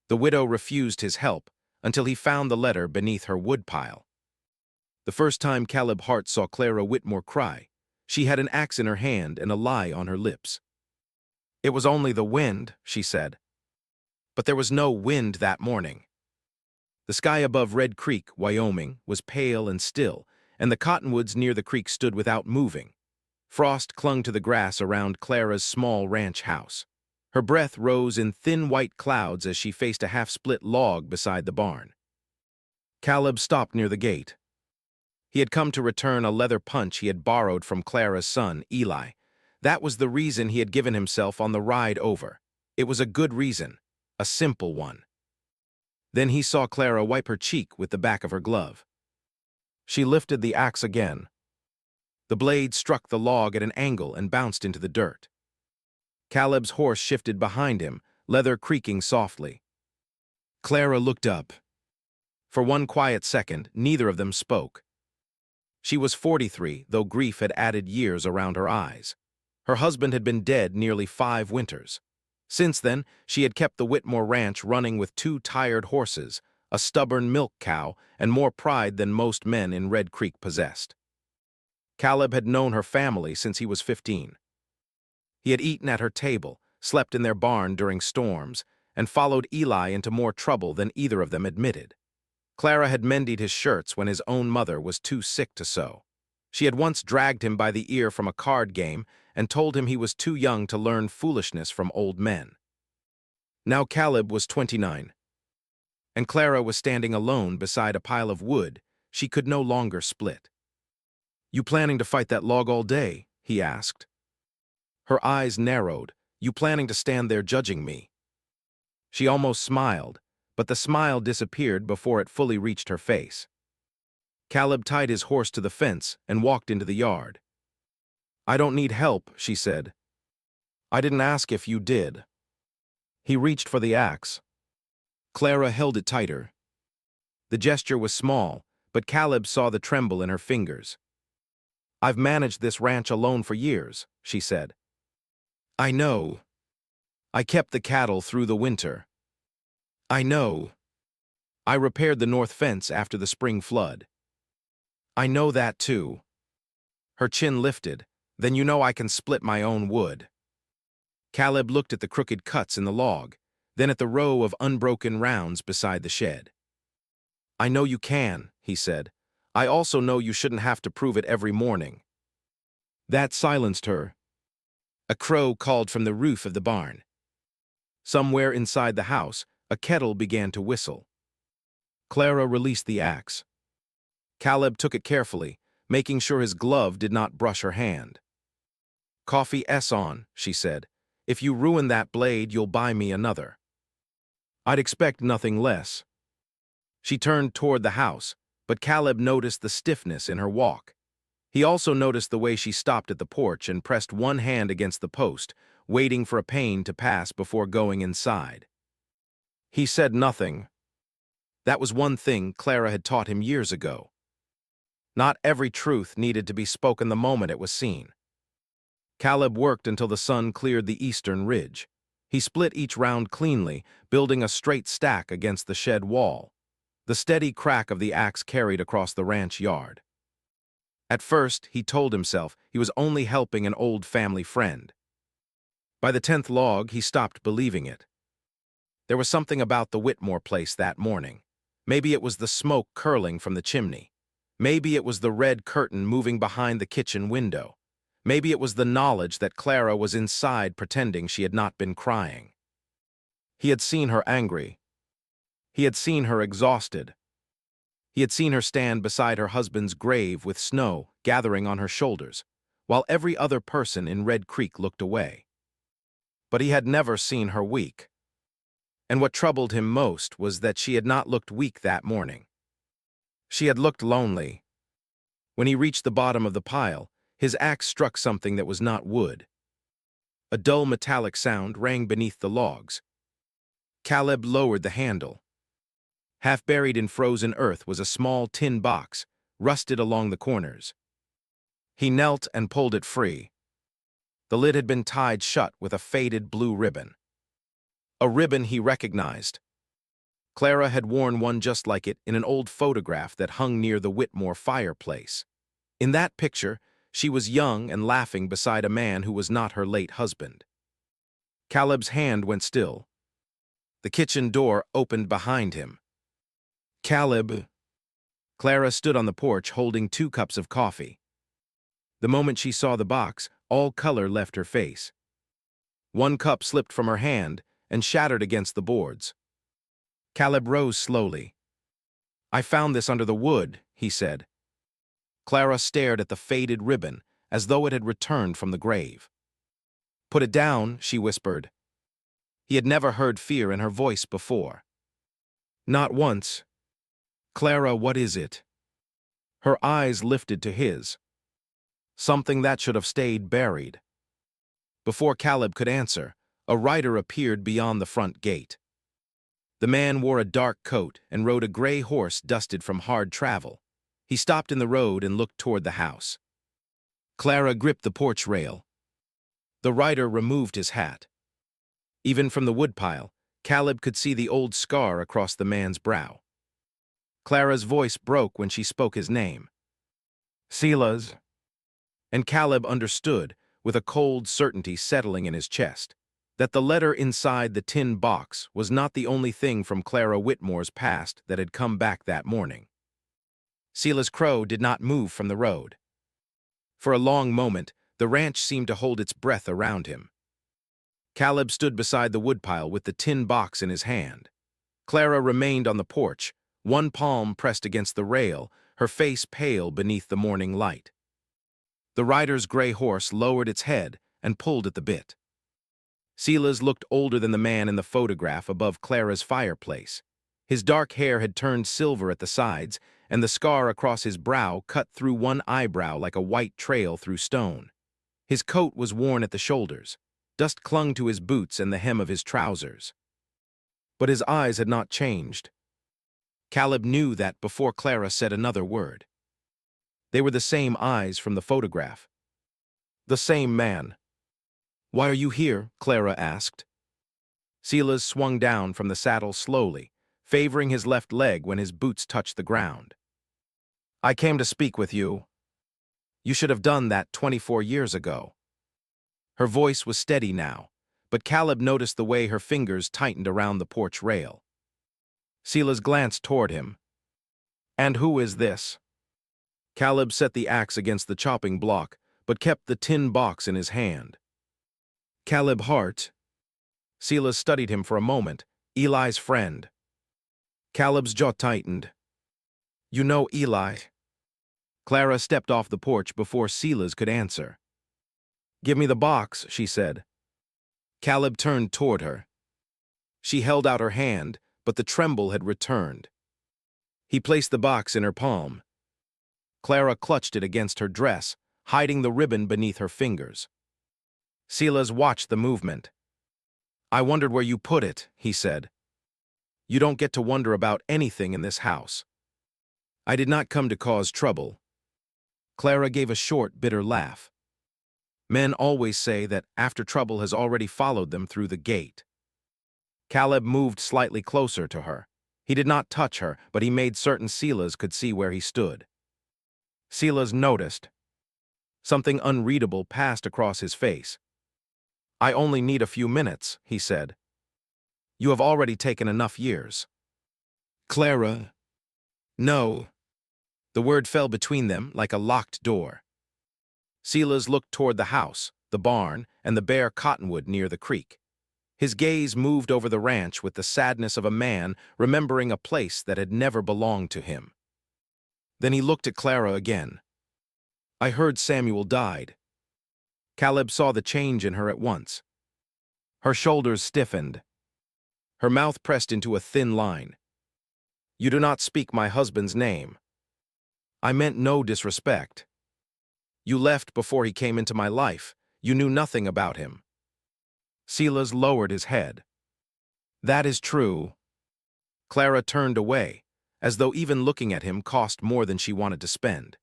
The widow refused his help until he found the letter beneath her woodpile. The first time Caleb Hart saw Clara Whitmore cry, she had an axe in her hand and a lie on her lips. "It was only the wind," she said. But there was no wind that morning. The sky above Red Creek, Wyoming, was pale and still, and the cottonwoods near the creek stood without moving. Frost clung to the grass around Clara's small ranch house. Her breath rose in thin white clouds as she faced a half-split log beside the barn. Caleb stopped near the gate. He had come to return a leather punch he had borrowed from Clara's son, Eli. That was the reason he had given himself on the ride over. It was a good reason, a simple one. Then he saw Clara wipe her cheek with the back of her glove. She lifted the axe again. The blade struck the log at an angle and bounced into the dirt. Caleb's horse shifted behind him, leather creaking softly. Clara looked up. For one quiet second, neither of them spoke. She was 43, though grief had added years around her eyes. Her husband had been dead nearly 5 winters. Since then, she had kept the Whitmore ranch running with 2 tired horses, a stubborn milk cow, and more pride than most men in Red Creek possessed. Caleb had known her family since he was 15. He had eaten at her table, slept in their barn during storms, and followed Eli into more trouble than either of them admitted. Clara had mended his shirts when his own mother was too sick to sew. She had once dragged him by the ear from a card game and told him he was too young to learn foolishness from old men. Now Caleb was 29, and Clara was standing alone beside a pile of wood she could no longer split. "You planning to fight that log all day?" he asked. Her eyes narrowed. "You planning to stand there judging me?" She almost smiled, but the smile disappeared before it fully reached her face. Caleb tied his horse to the fence and walked into the yard. "I don't need help," she said. "I didn't ask if you did." He reached for the axe. Clara held it tighter. The gesture was small, but Caleb saw the tremble in her fingers. "I've managed this ranch alone for years," she said. "I know. I kept the cattle through the winter. I know. I repaired the north fence after the spring flood. I know that too." Her chin lifted. "Then you know I can split my own wood." Caleb looked at the crooked cuts in the log, then at the row of unbroken rounds beside the shed. "I know you can," he said. "I also know you shouldn't have to prove it every morning." That silenced her. A crow called from the roof of the barn. Somewhere inside the house, a kettle began to whistle. Clara released the axe. Caleb took it carefully, making sure his glove did not brush her hand. "Coffee on," she said. "If you ruin that blade, you'll buy me another." "I'd expect nothing less." She turned toward the house, but Caleb noticed the stiffness in her walk. He also noticed the way she stopped at the porch and pressed one hand against the post, waiting for a pain to pass before going inside. He said nothing. That was one thing Clara had taught him years ago. Not every truth needed to be spoken the moment it was seen. Caleb worked until the sun cleared the eastern ridge. He split each round cleanly, building a straight stack against the shed wall. The steady crack of the axe carried across the ranch yard. At first, he told himself he was only helping an old family friend. By the 10th log, he stopped believing it. There was something about the Whitmore place that morning. Maybe it was the smoke curling from the chimney. Maybe it was the red curtain moving behind the kitchen window. Maybe it was the knowledge that Clara was inside pretending she had not been crying. He had seen her angry. He had seen her exhausted. He had seen her stand beside her husband's grave with snow gathering on her shoulders, while every other person in Red Creek looked away. But he had never seen her weak. And what troubled him most was that she had not looked weak that morning. She had looked lonely. When he reached the bottom of the pile, his axe struck something that was not wood. A dull metallic sound rang beneath the logs. Caleb lowered the handle. Half buried in frozen earth was a small tin box, rusted along the corners. He knelt and pulled it free. The lid had been tied shut with a faded blue ribbon. A ribbon he recognized. Clara had worn one just like it in an old photograph that hung near the Whitmore fireplace. In that picture, she was young and laughing beside a man who was not her late husband. Caleb's hand went still. The kitchen door opened behind him. Caleb. Clara stood on the porch holding 2 cups of coffee. The moment she saw the box, all color left her face. 1 cup slipped from her hand and shattered against the boards. Caleb rose slowly. "I found this under the wood," he said. Clara stared at the faded ribbon as though it had returned from the grave. "Put it down," she whispered. He had never heard fear in her voice before. "Not once." "Clara, what is it?" Her eyes lifted to his. Something that should have stayed buried. Before Caleb could answer, a rider appeared beyond the front gate. The man wore a dark coat and rode a gray horse dusted from hard travel. He stopped in the road and looked toward the house. Clara gripped the porch rail. The rider removed his hat. Even from the woodpile, Caleb could see the old scar across the man's brow. Clara's voice broke when she spoke his name. "Silas." And Caleb understood, with a cold certainty settling in his chest, that the letter inside the tin box was not the only thing from Clara Whitmore's past that had come back that morning. Silas Crow did not move from the road. For a long moment, the ranch seemed to hold its breath around him. Caleb stood beside the woodpile with the tin box in his hand. Clara remained on the porch, one palm pressed against the rail, her face pale beneath the morning light. The rider's gray horse lowered its head and pulled at the bit. Silas looked older than the man in the photograph above Clara's fireplace. His dark hair had turned silver at the sides, and the scar across his brow cut through one eyebrow like a white trail through stone. His coat was worn at the shoulders. Dust clung to his boots and the hem of his trousers. But his eyes had not changed. Caleb knew that before Clara said another word. They were the same eyes from the photograph. The same man. "Why are you here?" Clara asked. Silas swung down from the saddle slowly, favoring his left leg when his boots touched the ground. "I came to speak with you. You should have done that 24 years ago." Her voice was steady now, but Caleb noticed the way her fingers tightened around the porch rail. Silas glanced toward him. "And who is this?" Caleb set the axe against the chopping block, but kept the tin box in his hand. "Caleb Hart." Silas studied him for a moment. "Eli's friend." Caleb's jaw tightened. "You know Eli." Clara stepped off the porch before Silas could answer. "Give me the box," she said. Caleb turned toward her. She held out her hand, but the tremble had returned. He placed the box in her palm. Clara clutched it against her dress, hiding the ribbon beneath her fingers. Silas watched the movement. "I wondered where you put it," he said. "You don't get to wonder about anything in this house." "I did not come to cause trouble." Clara gave a short, bitter laugh. Men always say that after trouble has already followed them through the gate. Caleb moved slightly closer to her. He did not touch her, but he made certain Silas could see where he stood. Silas noticed. Something unreadable passed across his face. "I only need a few minutes," he said. "You have already taken enough years." "Clara." "No." The word fell between them like a locked door. Silas looked toward the house, the barn, and the bare cottonwood near the creek. His gaze moved over the ranch with the sadness of a man remembering a place that had never belonged to him. Then he looked at Clara again. "I heard Samuel died." Caleb saw the change in her at once. Her shoulders stiffened. Her mouth pressed into a thin line. "You do not speak my husband's name." "I meant no disrespect." "You left before he came into my life. You knew nothing about him." Silas lowered his head. "That is true." Clara turned away, as though even looking at him cost more than she wanted to spend.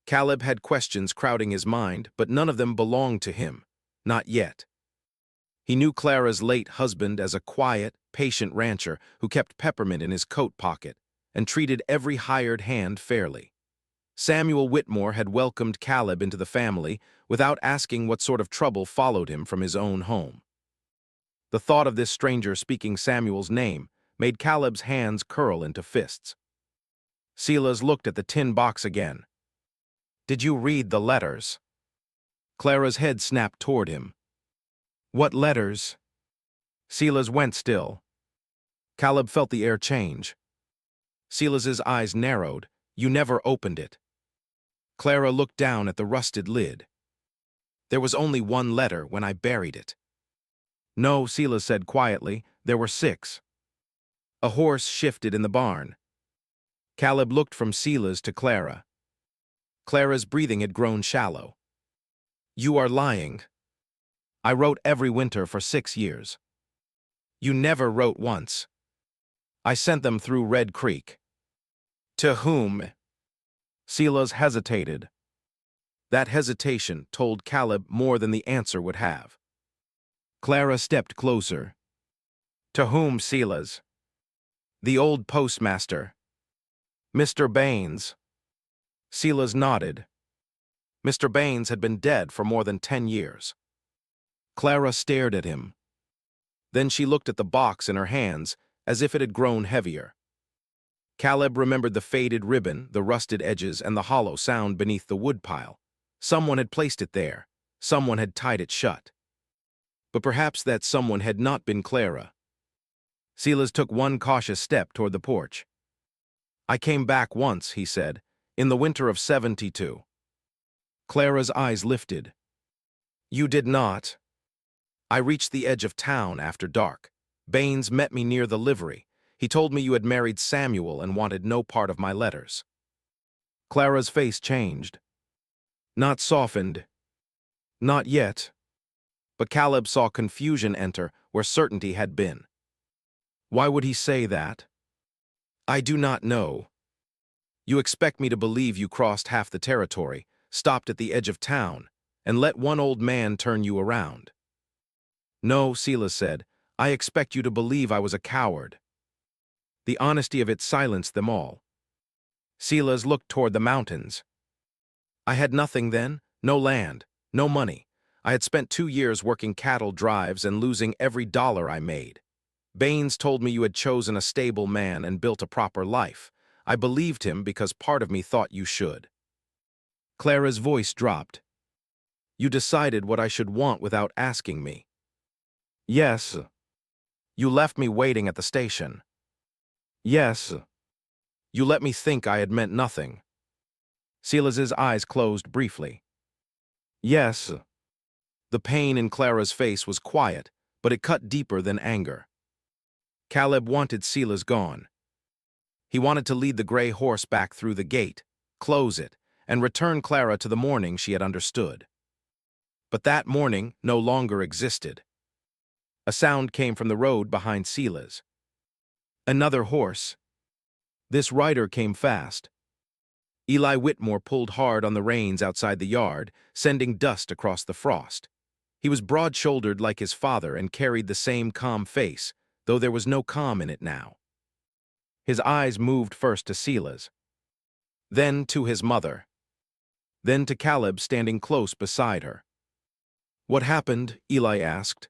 Caleb had questions crowding his mind, but none of them belonged to him. Not yet. He knew Clara's late husband as a quiet, patient rancher who kept peppermint in his coat pocket and treated every hired hand fairly. Samuel Whitmore had welcomed Caleb into the family without asking what sort of trouble followed him from his own home. The thought of this stranger speaking Samuel's name made Caleb's hands curl into fists. Silas looked at the tin box again. "Did you read the letters?" Clara's head snapped toward him. "What letters?" Silas went still. Caleb felt the air change. Silas's eyes narrowed. "You never opened it." Clara looked down at the rusted lid. "There was only one letter when I buried it." "No," Silas said quietly, "there were 6. A horse shifted in the barn. Caleb looked from Silas to Clara. Clara's breathing had grown shallow. "You are lying. I wrote every winter for 6 years. You never wrote once. I sent them through Red Creek." "To whom?" Silas hesitated. That hesitation told Caleb more than the answer would have. Clara stepped closer. "To whom, Silas?" "The old postmaster. Mr. Baines." Silas nodded. Mr. Baines had been dead for more than 10 years. Clara stared at him. Then she looked at the box in her hands as if it had grown heavier. Caleb remembered the faded ribbon, the rusted edges, and the hollow sound beneath the woodpile. Someone had placed it there. Someone had tied it shut. But perhaps that someone had not been Clara. Silas took one cautious step toward the porch. "I came back once," he said, "in the winter of 72. Clara's eyes lifted. "You did not." "I reached the edge of town after dark. Baines met me near the livery. He told me you had married Samuel and wanted no part of my letters." Clara's face changed. Not softened. Not yet. But Caleb saw confusion enter where certainty had been. "Why would he say that?" "I do not know. You expect me to believe you crossed half the territory, stopped at the edge of town, and let one old man turn you around." "No," Silas said, "I expect you to believe I was a coward." The honesty of it silenced them all. Silas looked toward the mountains. "I had nothing then, no land, no money. I had spent 2 years working cattle drives and losing every dollar I made. Baines told me you had chosen a stable man and built a proper life. I believed him because part of me thought you should." Clara's voice dropped. "You decided what I should want without asking me." "Yes." "You left me waiting at the station." "Yes." "You let me think I had meant nothing." Silas's eyes closed briefly. "Yes." The pain in Clara's face was quiet, but it cut deeper than anger. Caleb wanted Silas gone. He wanted to lead the gray horse back through the gate, close it, and return Clara to the morning she had understood. But that morning no longer existed. A sound came from the road behind Silas. Another horse. This rider came fast. Eli Whitmore pulled hard on the reins outside the yard, sending dust across the frost. He was broad-shouldered like his father and carried the same calm face, though there was no calm in it now. His eyes moved first to Silas, then to his mother, then to Caleb standing close beside her. "What happened?" Eli asked.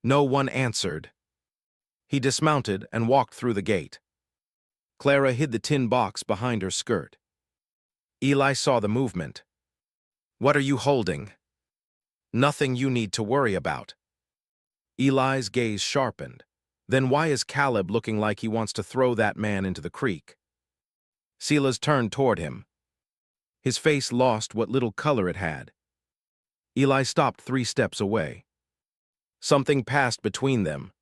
No one answered. He dismounted and walked through the gate. Clara hid the tin box behind her skirt. Eli saw the movement. "What are you holding?" "Nothing you need to worry about." Eli's gaze sharpened. "Then why is Caleb looking like he wants to throw that man into the creek?" Silas turned toward him. His face lost what little color it had. Eli stopped 3 steps away. Something passed between them.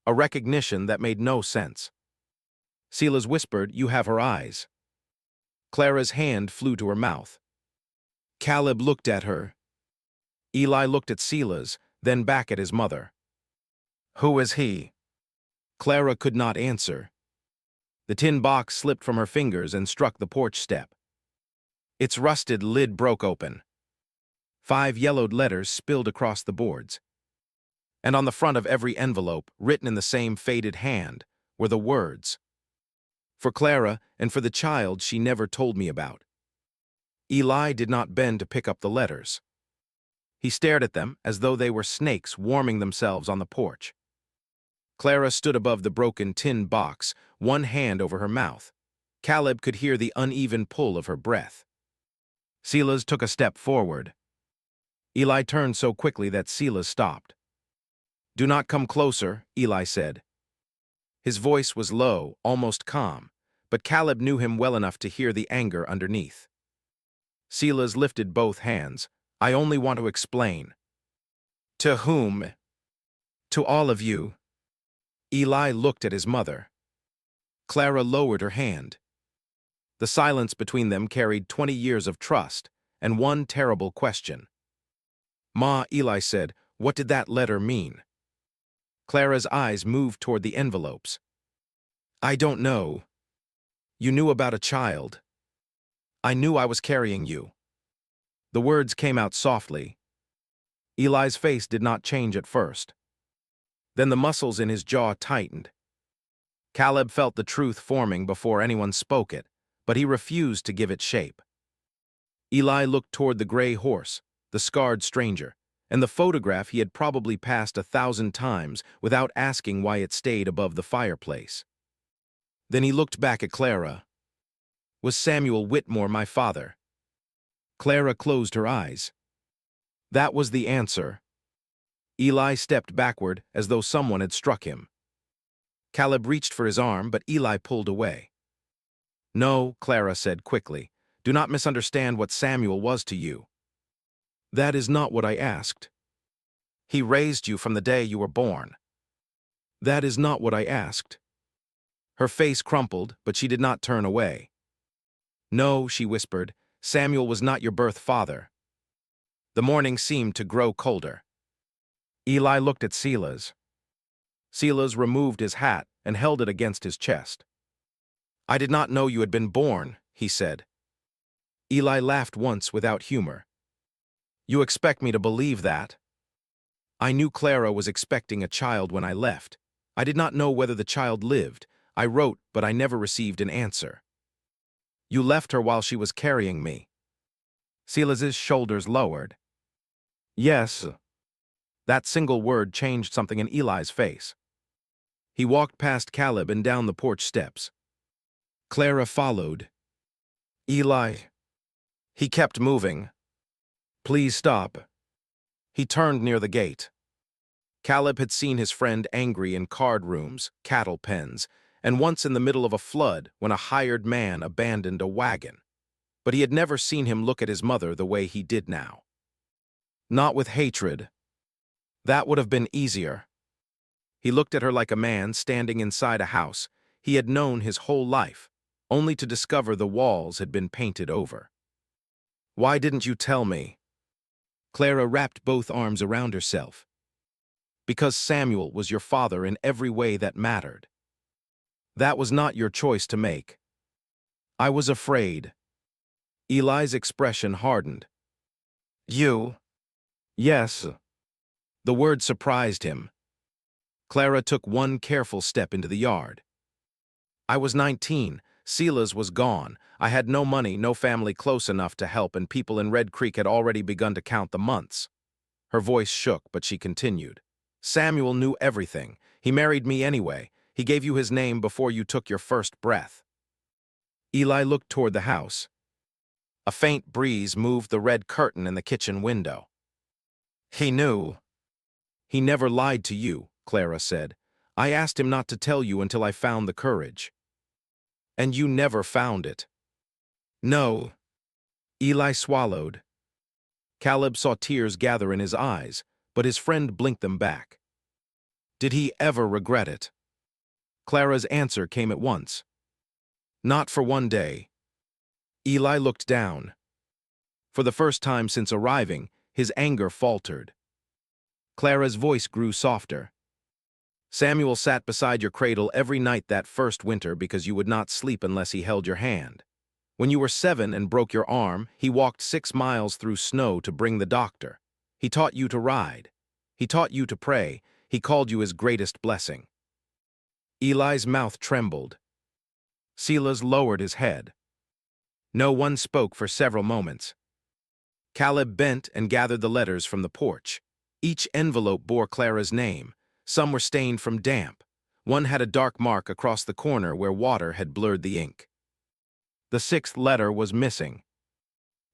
A recognition that made no sense. Silas whispered, "You have her eyes." Clara's hand flew to her mouth. Caleb looked at her. Eli looked at Silas, then back at his mother. "Who is he?" Clara could not answer. The tin box slipped from her fingers and struck the porch step. Its rusted lid broke open. 5 yellowed letters spilled across the boards. And on the front of every envelope, written in the same faded hand, were the words, "For Clara and for the child she never told me about." Eli did not bend to pick up the letters. He stared at them as though they were snakes warming themselves on the porch. Clara stood above the broken tin box, one hand over her mouth. Caleb could hear the uneven pull of her breath. Silas took a step forward. Eli turned so quickly that Silas stopped. "Do not come closer," Eli said. His voice was low, almost calm, but Caleb knew him well enough to hear the anger underneath. Silas lifted both hands. "I only want to explain." "To whom?" "To all of you." Eli looked at his mother. Clara lowered her hand. The silence between them carried 20 years of trust and one terrible question. "Ma," Eli said, "what did that letter mean?" Clara's eyes moved toward the envelopes. "I don't know. You knew about a child. I knew I was carrying you." The words came out softly. Eli's face did not change at first. Then the muscles in his jaw tightened. Caleb felt the truth forming before anyone spoke it, but he refused to give it shape. Eli looked toward the gray horse, the scarred stranger, and the photograph he had probably passed 1,000 times without asking why it stayed above the fireplace. Then he looked back at Clara. "Was Samuel Whitmore my father?" Clara closed her eyes. That was the answer. Eli stepped backward as though someone had struck him. Caleb reached for his arm, but Eli pulled away. "No," Clara said quickly. "Do not misunderstand what Samuel was to you. That is not what I asked. He raised you from the day you were born." "That is not what I asked." Her face crumpled, but she did not turn away. "No," she whispered, "Samuel was not your birth father." The morning seemed to grow colder. Eli looked at Silas. Silas removed his hat and held it against his chest. "I did not know you had been born," he said. Eli laughed once without humor. "You expect me to believe that?" "I knew Clara was expecting a child when I left. I did not know whether the child lived. I wrote, but I never received an answer." "You left her while she was carrying me." Silas's shoulders lowered. "Yes." That single word changed something in Eli's face. He walked past Caleb and down the porch steps. Clara followed. "Eli." He kept moving. "Please stop." He turned near the gate. Caleb had seen his friend angry in card rooms, cattle pens, and once in the middle of a flood when a hired man abandoned a wagon. But he had never seen him look at his mother the way he did now. Not with hatred. That would have been easier. He looked at her like a man standing inside a house he had known his whole life, only to discover the walls had been painted over. "Why didn't you tell me?" Clara wrapped both arms around herself. "Because Samuel was your father in every way that mattered. That was not your choice to make. I was afraid." Eli's expression hardened. "You?" "Yes." The word surprised him. Clara took one careful step into the yard. "I was 19. Silas was gone. I had no money, no family close enough to help, and people in Red Creek had already begun to count the months." Her voice shook, but she continued. "Samuel knew everything. He married me anyway. He gave you his name before you took your first breath." Eli looked toward the house. A faint breeze moved the red curtain in the kitchen window. "He knew." "He never lied to you," Clara said. "I asked him not to tell you until I found the courage." "And you never found it." "No." Eli swallowed. Caleb saw tears gather in his eyes, but his friend blinked them back. "Did he ever regret it?" Clara's answer came at once. "Not for one day." Eli looked down. For the first time since arriving, his anger faltered. Clara's voice grew softer. "Samuel sat beside your cradle every night that first winter because you would not sleep unless he held your hand. When you were 7 and broke your arm, he walked 6 miles through snow to bring the doctor. He taught you to ride. He taught you to pray. He called you his greatest blessing. Eli's mouth trembled. Silas lowered his head. No one spoke for several moments. Caleb bent and gathered the letters from the porch. Each envelope bore Clara's name. Some were stained from damp. One had a dark mark across the corner where water had blurred the ink. The sixth letter was missing.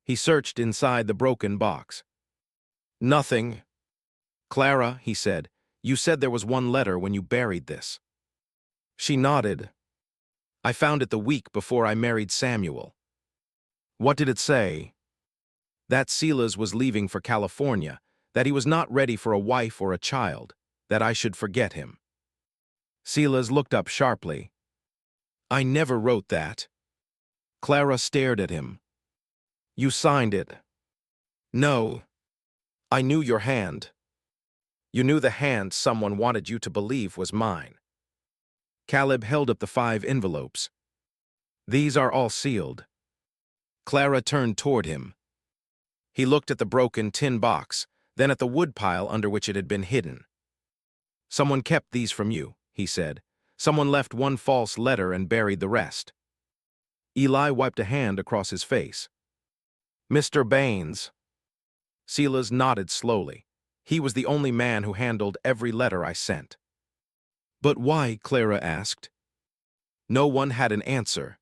He searched inside the broken box. Nothing. Clara, he said, you said there was one letter when you buried this. She nodded. I found it the week before I married Samuel. What did it say? That Silas was leaving for California, that he was not ready for a wife or a child, that I should forget him. Silas looked up sharply. I never wrote that. Clara stared at him. You signed it. No. I knew your hand. You knew the hand someone wanted you to believe was mine. Caleb held up the 5 envelopes. These are all sealed. Clara turned toward him. He looked at the broken tin box, then at the woodpile under which it had been hidden. Someone kept these from you, he said. Someone left one false letter and buried the rest. Eli wiped a hand across his face. Mr. Baines. Silas nodded slowly. He was the only man who handled every letter I sent. But why? Clara asked. No one had an answer.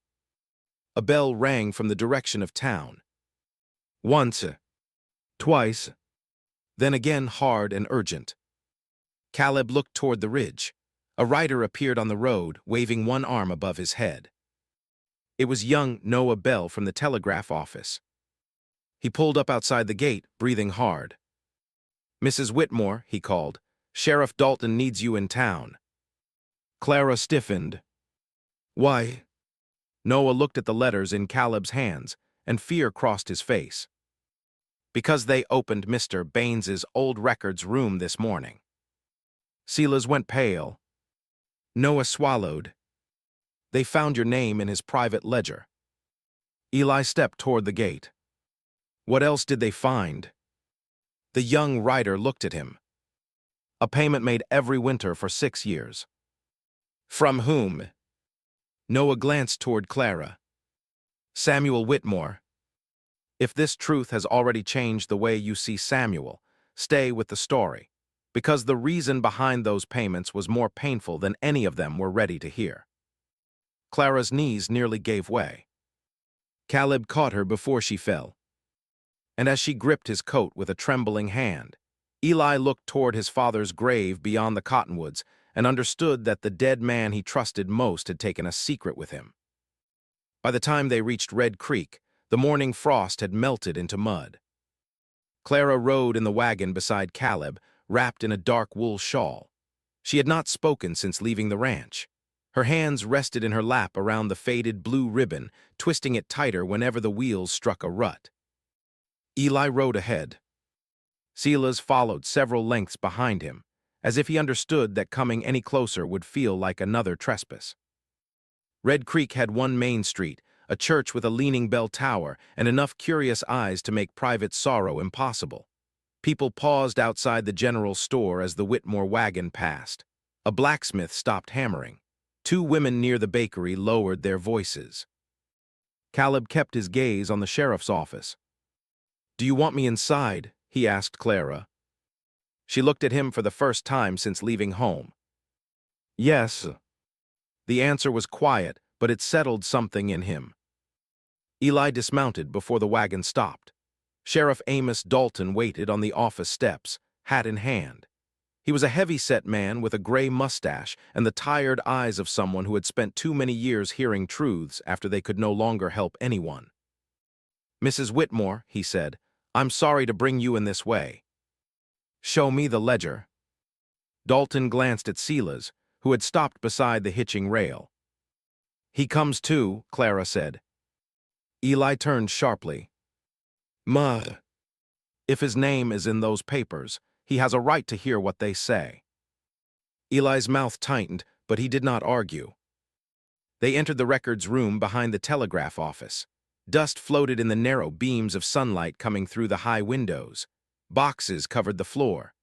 A bell rang from the direction of town. Once, twice, then again hard and urgent. Caleb looked toward the ridge. A rider appeared on the road, waving one arm above his head. It was young Noah Bell from the telegraph office. He pulled up outside the gate, breathing hard. Mrs. Whitmore, he called, Sheriff Dalton needs you in town. Clara stiffened. Why? Noah looked at the letters in Caleb's hands, and fear crossed his face. Because they opened Mr. Baines's old records room this morning. Silas went pale. Noah swallowed. They found your name in his private ledger. Eli stepped toward the gate. What else did they find? The young writer looked at him. A payment made every winter for 6 years. From whom? Noah glanced toward Clara. Samuel Whitmore. If this truth has already changed the way you see Samuel, stay with the story, because the reason behind those payments was more painful than any of them were ready to hear. Clara's knees nearly gave way. Caleb caught her before she fell. And as she gripped his coat with a trembling hand, Eli looked toward his father's grave beyond the cottonwoods and understood that the dead man he trusted most had taken a secret with him. By the time they reached Red Creek, the morning frost had melted into mud. Clara rode in the wagon beside Caleb, wrapped in a dark wool shawl. She had not spoken since leaving the ranch. Her hands rested in her lap around the faded blue ribbon, twisting it tighter whenever the wheels struck a rut. Eli rode ahead. Silas followed several lengths behind him, as if he understood that coming any closer would feel like another trespass. Red Creek had one main street, a church with a leaning bell tower, and enough curious eyes to make private sorrow impossible. People paused outside the general store as the Whitmore wagon passed. A blacksmith stopped hammering. 2 women near the bakery lowered their voices. Caleb kept his gaze on the sheriff's office. Do you want me inside? He asked Clara. She looked at him for the first time since leaving home. Yes. The answer was quiet, but it settled something in him. Eli dismounted before the wagon stopped. Sheriff Amos Dalton waited on the office steps, hat in hand. He was a heavy-set man with a gray mustache and the tired eyes of someone who had spent too many years hearing truths after they could no longer help anyone. Mrs. Whitmore, he said, I'm sorry to bring you in this way. Show me the ledger. Dalton glanced at Silas, who had stopped beside the hitching rail. He comes too, Clara said. Eli turned sharply. Ma. If his name is in those papers, he has a right to hear what they say. Eli's mouth tightened, but he did not argue. They entered the records room behind the telegraph office. Dust floated in the narrow beams of sunlight coming through the high windows. Boxes covered the floor.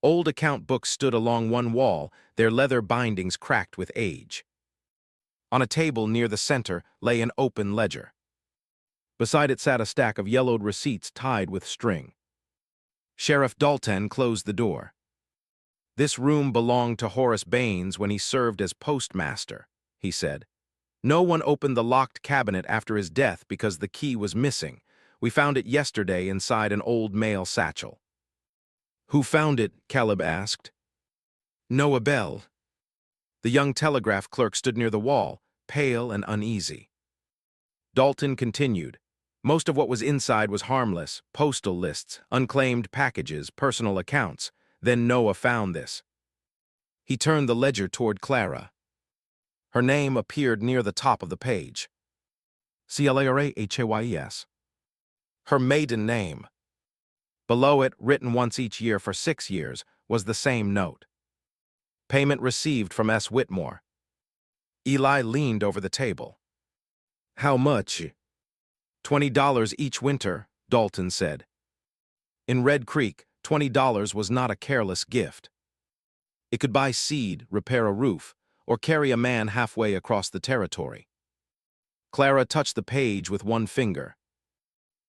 Old account books stood along one wall, their leather bindings cracked with age. On a table near the center lay an open ledger. Beside it sat a stack of yellowed receipts tied with string. Sheriff Dalton closed the door. "This room belonged to Horace Baines when he served as postmaster," he said. "No one opened the locked cabinet after his death because the key was missing. We found it yesterday inside an old mail satchel." "Who found it?" Caleb asked. "Noah Bell." The young telegraph clerk stood near the wall, pale and uneasy. Dalton continued. "Most of what was inside was harmless: postal lists, unclaimed packages, personal accounts. Then Noah found this." He turned the ledger toward Clara. Her name appeared near the top of the page. Clarahays. Her maiden name. Below it, written once each year for 6 years, was the same note. "Payment received from S. Whitmore." Eli leaned over the table. "How much?" $20 each winter," Dalton said. In Red Creek, $20 was not a careless gift. It could buy seed, repair a roof, or carry a man halfway across the territory. Clara touched the page with one finger.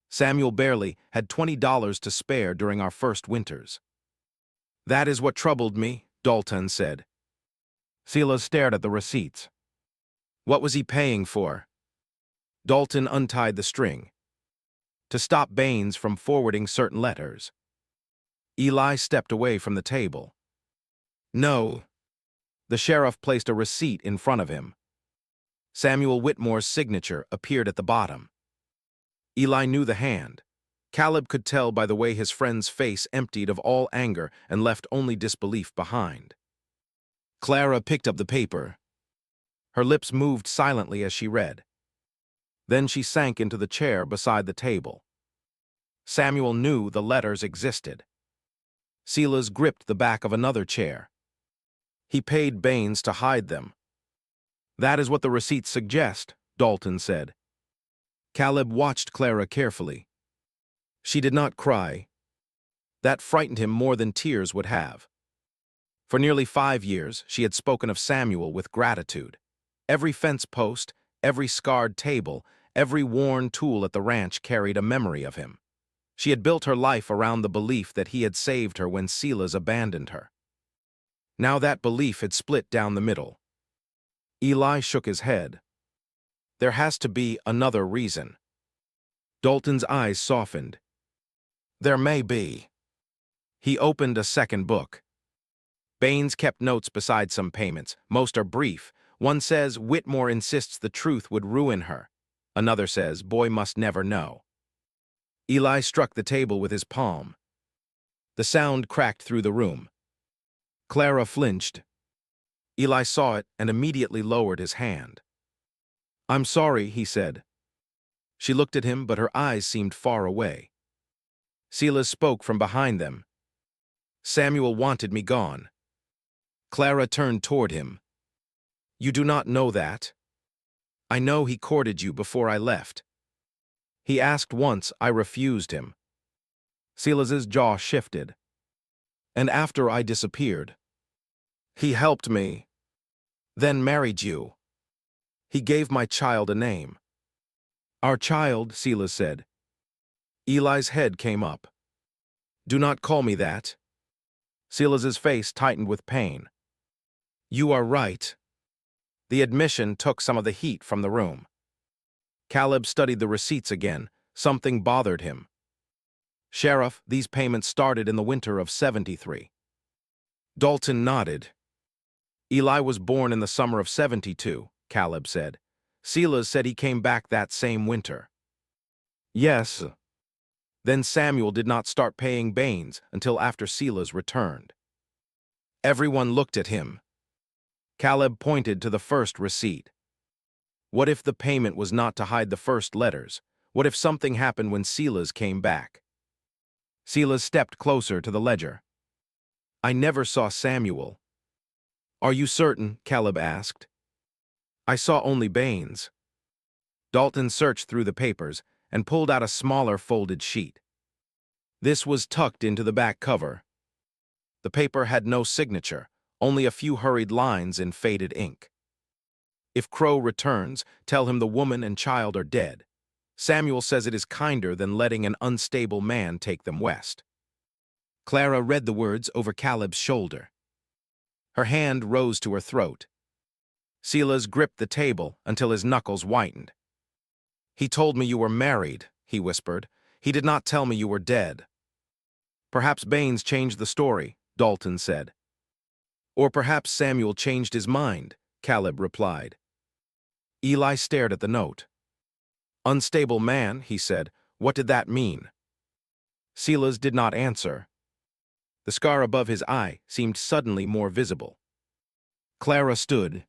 "Samuel barely had $20 to spare during our first winters." "That is what troubled me," Dalton said. Silas stared at the receipts. "What was he paying for?" Dalton untied the string. "To stop Baines from forwarding certain letters." Eli stepped away from the table. "No." The sheriff placed a receipt in front of him. Samuel Whitmore's signature appeared at the bottom. Eli knew the hand. Caleb could tell by the way his friend's face emptied of all anger and left only disbelief behind. Clara picked up the paper. Her lips moved silently as she read. Then she sank into the chair beside the table. Samuel knew the letters existed. Silas gripped the back of another chair. "He paid Baines to hide them." "That is what the receipts suggest," Dalton said. Caleb watched Clara carefully. She did not cry. That frightened him more than tears would have. For nearly 5 years, she had spoken of Samuel with gratitude. Every fence post, every scarred table, every worn tool at the ranch carried a memory of him. She had built her life around the belief that he had saved her when Silas abandoned her. Now that belief had split down the middle. Eli shook his head. "There has to be another reason." Dalton's eyes softened. "There may be." He opened a second book. Baines kept notes beside some payments. Most are brief. One says Whitmore insists the truth would ruin her. Another says boy must never know. Eli struck the table with his palm. The sound cracked through the room. Clara flinched. Eli saw it and immediately lowered his hand. "I'm sorry," he said. She looked at him, but her eyes seemed far away. Silas spoke from behind them. "Samuel wanted me gone." Clara turned toward him. "You do not know that. I know he courted you before I left. He asked once, I refused him." Silas's jaw shifted. "And after I disappeared, he helped me, then married you. He gave my child a name." "Our child," Silas said. Eli's head came up. "Do not call me that." Silas's face tightened with pain. "You are right." The admission took some of the heat from the room. Caleb studied the receipts again. Something bothered him. "Sheriff, these payments started in the winter of '73. Dalton nodded. "Eli was born in the summer of '72, Caleb said. "Silas said he came back that same winter." "Yes." "Then Samuel did not start paying Baines until after Silas returned." Everyone looked at him. Caleb pointed to the first receipt. What if the payment was not to hide the first letters? What if something happened when Silas came back? Silas stepped closer to the ledger. "I never saw Samuel." "Are you certain?" Caleb asked. "I saw only Baines." Dalton searched through the papers and pulled out a smaller folded sheet. This was tucked into the back cover. The paper had no signature, only a few hurried lines in faded ink. If Crow returns, tell him the woman and child are dead. Samuel says it is kinder than letting an unstable man take them west. Clara read the words over Caleb's shoulder. Her hand rose to her throat. Silas gripped the table until his knuckles whitened. "He told me you were married," he whispered. "He did not tell me you were dead." "Perhaps Baines changed the story," Dalton said. "Or perhaps Samuel changed his mind," Caleb replied. Eli stared at the note. "Unstable man," he said. "What did that mean?" Silas did not answer. The scar above his eye seemed suddenly more visible. Clara stood.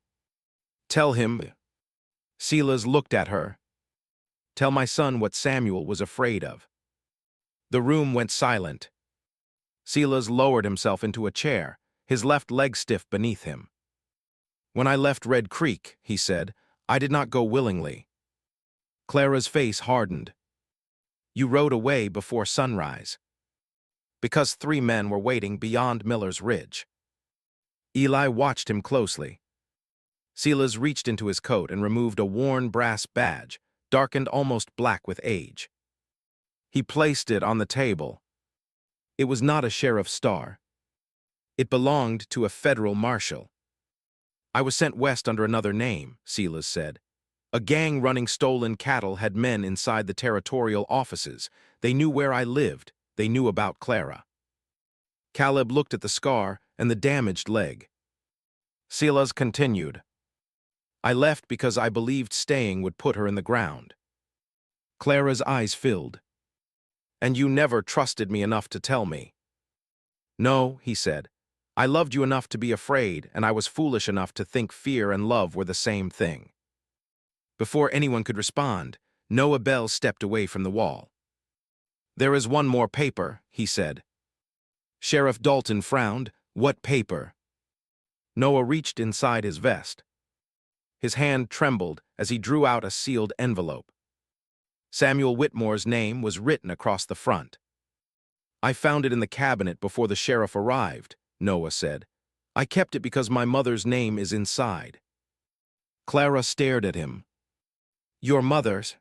"Tell him." Silas looked at her. "Tell my son what Samuel was afraid of." The room went silent. Silas lowered himself into a chair, his left leg stiff beneath him. "When I left Red Creek," he said, "I did not go willingly." Clara's face hardened. "You rode away before sunrise." "Because 3 men were waiting beyond Miller's Ridge." Eli watched him closely. Silas reached into his coat and removed a worn brass badge, darkened almost black with age. He placed it on the table. It was not a sheriff's star. It belonged to a federal marshal. "I was sent west under another name," Silas said. "A gang running stolen cattle had men inside the territorial offices. They knew where I lived. They knew about Clara." Caleb looked at the scar and the damaged leg. Silas continued. "I left because I believed staying would put her in the ground." Clara's eyes filled. "And you never trusted me enough to tell me." "No," he said. "I loved you enough to be afraid, and I was foolish enough to think fear and love were the same thing." Before anyone could respond, Noah Bell stepped away from the wall. "There is one more paper," he said. Sheriff Dalton frowned. "What paper?" Noah reached inside his vest. His hand trembled as he drew out a sealed envelope. Samuel Whitmore's name was written across the front. "I found it in the cabinet before the sheriff arrived," Noah said. "I kept it because my mother's name is inside." Clara stared at him. "Your mother's?"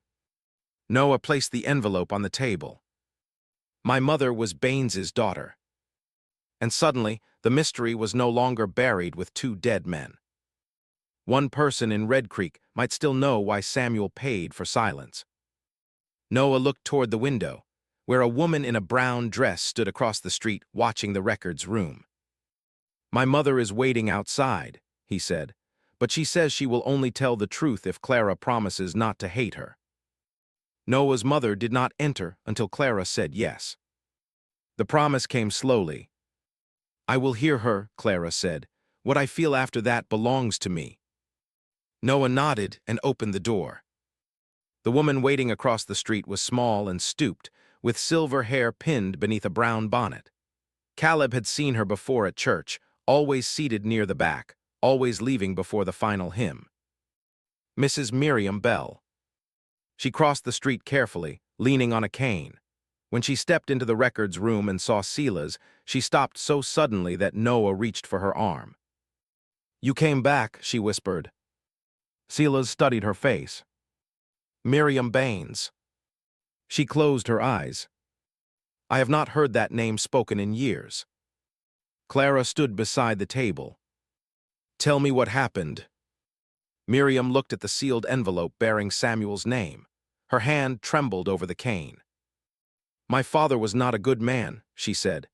Noah placed the envelope on the table. "My mother was Baines's daughter." And suddenly, the mystery was no longer buried with 2 dead men. One person in Red Creek might still know why Samuel paid for silence. Noah looked toward the window, where a woman in a brown dress stood across the street watching the records room. "My mother is waiting outside," he said, "but she says she will only tell the truth if Clara promises not to hate her." Noah's mother did not enter until Clara said yes. The promise came slowly. "I will hear her," Clara said. "What I feel after that belongs to me." Noah nodded and opened the door. The woman waiting across the street was small and stooped, with silver hair pinned beneath a brown bonnet. Caleb had seen her before at church, always seated near the back, always leaving before the final hymn. Mrs. Miriam Bell. She crossed the street carefully, leaning on a cane. When she stepped into the records room and saw Silas, she stopped so suddenly that Noah reached for her arm. "You came back," she whispered. Silas studied her face. "Miriam Baines." She closed her eyes. "I have not heard that name spoken in years." Clara stood beside the table. "Tell me what happened." Miriam looked at the sealed envelope bearing Samuel's name. Her hand trembled over the cane. "My father was not a good man," she said.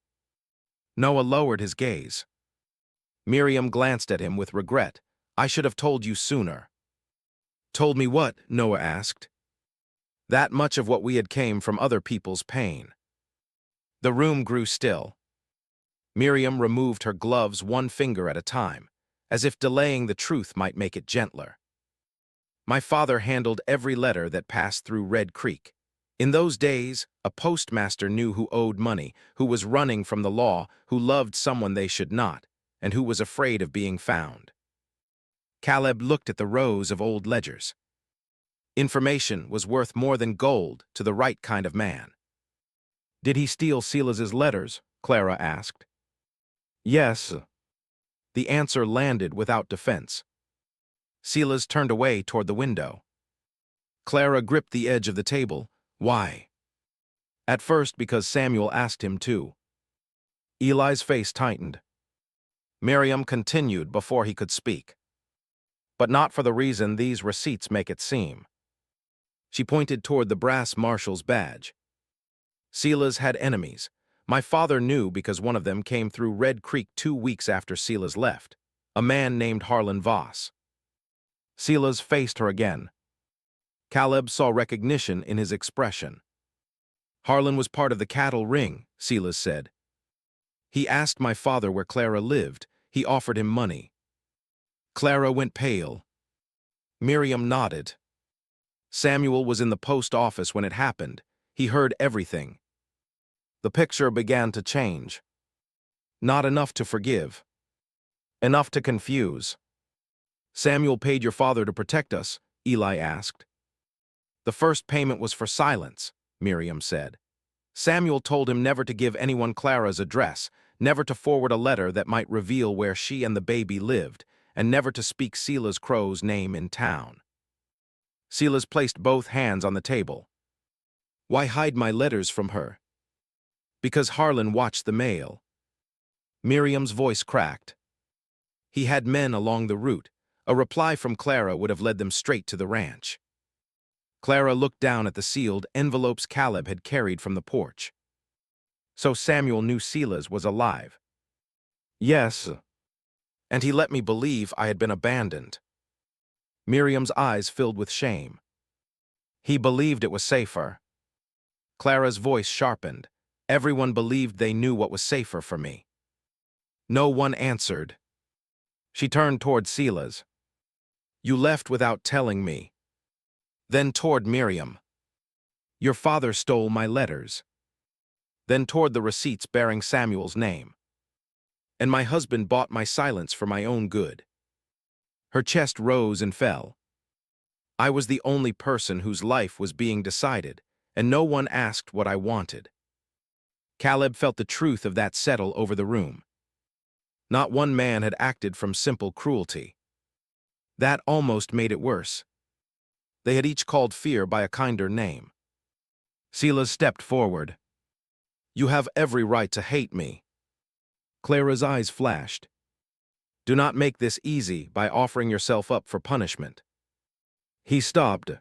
Noah lowered his gaze. Miriam glanced at him with regret. "I should have told you sooner." "Told me what?" Noah asked. "That much of what we had came from other people's pain." The room grew still. Miriam removed her gloves 1 finger at a time, as if delaying the truth might make it gentler. "My father handled every letter that passed through Red Creek. In those days, a postmaster knew who owed money, who was running from the law, who loved someone they should not, and who was afraid of being found." Caleb looked at the rows of old ledgers. Information was worth more than gold to the right kind of man. "Did he steal Silas's letters?" Clara asked. Yes. The answer landed without defense. Silas turned away toward the window. Clara gripped the edge of the table. Why? At first because Samuel asked him to. Eli's face tightened. Miriam continued before he could speak. But not for the reason these receipts make it seem. She pointed toward the brass marshal's badge. Silas had enemies. My father knew because one of them came through Red Creek 2 weeks after Silas left, a man named Harlan Voss. Silas faced her again. Caleb saw recognition in his expression. Harlan was part of the cattle ring, Silas said. He asked my father where Clara lived. He offered him money. Clara went pale. Miriam nodded. Samuel was in the post office when it happened. He heard everything. The picture began to change. Not enough to forgive. Enough to confuse. Samuel paid your father to protect us, Eli asked. The first payment was for silence, Miriam said. Samuel told him never to give anyone Clara's address, never to forward a letter that might reveal where she and the baby lived, and never to speak Silas Crow's name in town. Silas placed both hands on the table. Why hide my letters from her? Because Harlan watched the mail. Miriam's voice cracked. He had men along the route. A reply from Clara would have led them straight to the ranch. Clara looked down at the sealed envelopes Caleb had carried from the porch. So Samuel knew Silas was alive. Yes. And he let me believe I had been abandoned. Miriam's eyes filled with shame. He believed it was safer. Clara's voice sharpened. Everyone believed they knew what was safer for me. No one answered. She turned toward Silas. You left without telling me. Then toward Miriam. Your father stole my letters. Then toward the receipts bearing Samuel's name. And my husband bought my silence for my own good. Her chest rose and fell. I was the only person whose life was being decided, and no one asked what I wanted. Caleb felt the truth of that settle over the room. Not one man had acted from simple cruelty. That almost made it worse. They had each called fear by a kinder name. Silas stepped forward. You have every right to hate me. Clara's eyes flashed. Do not make this easy by offering yourself up for punishment. He stopped.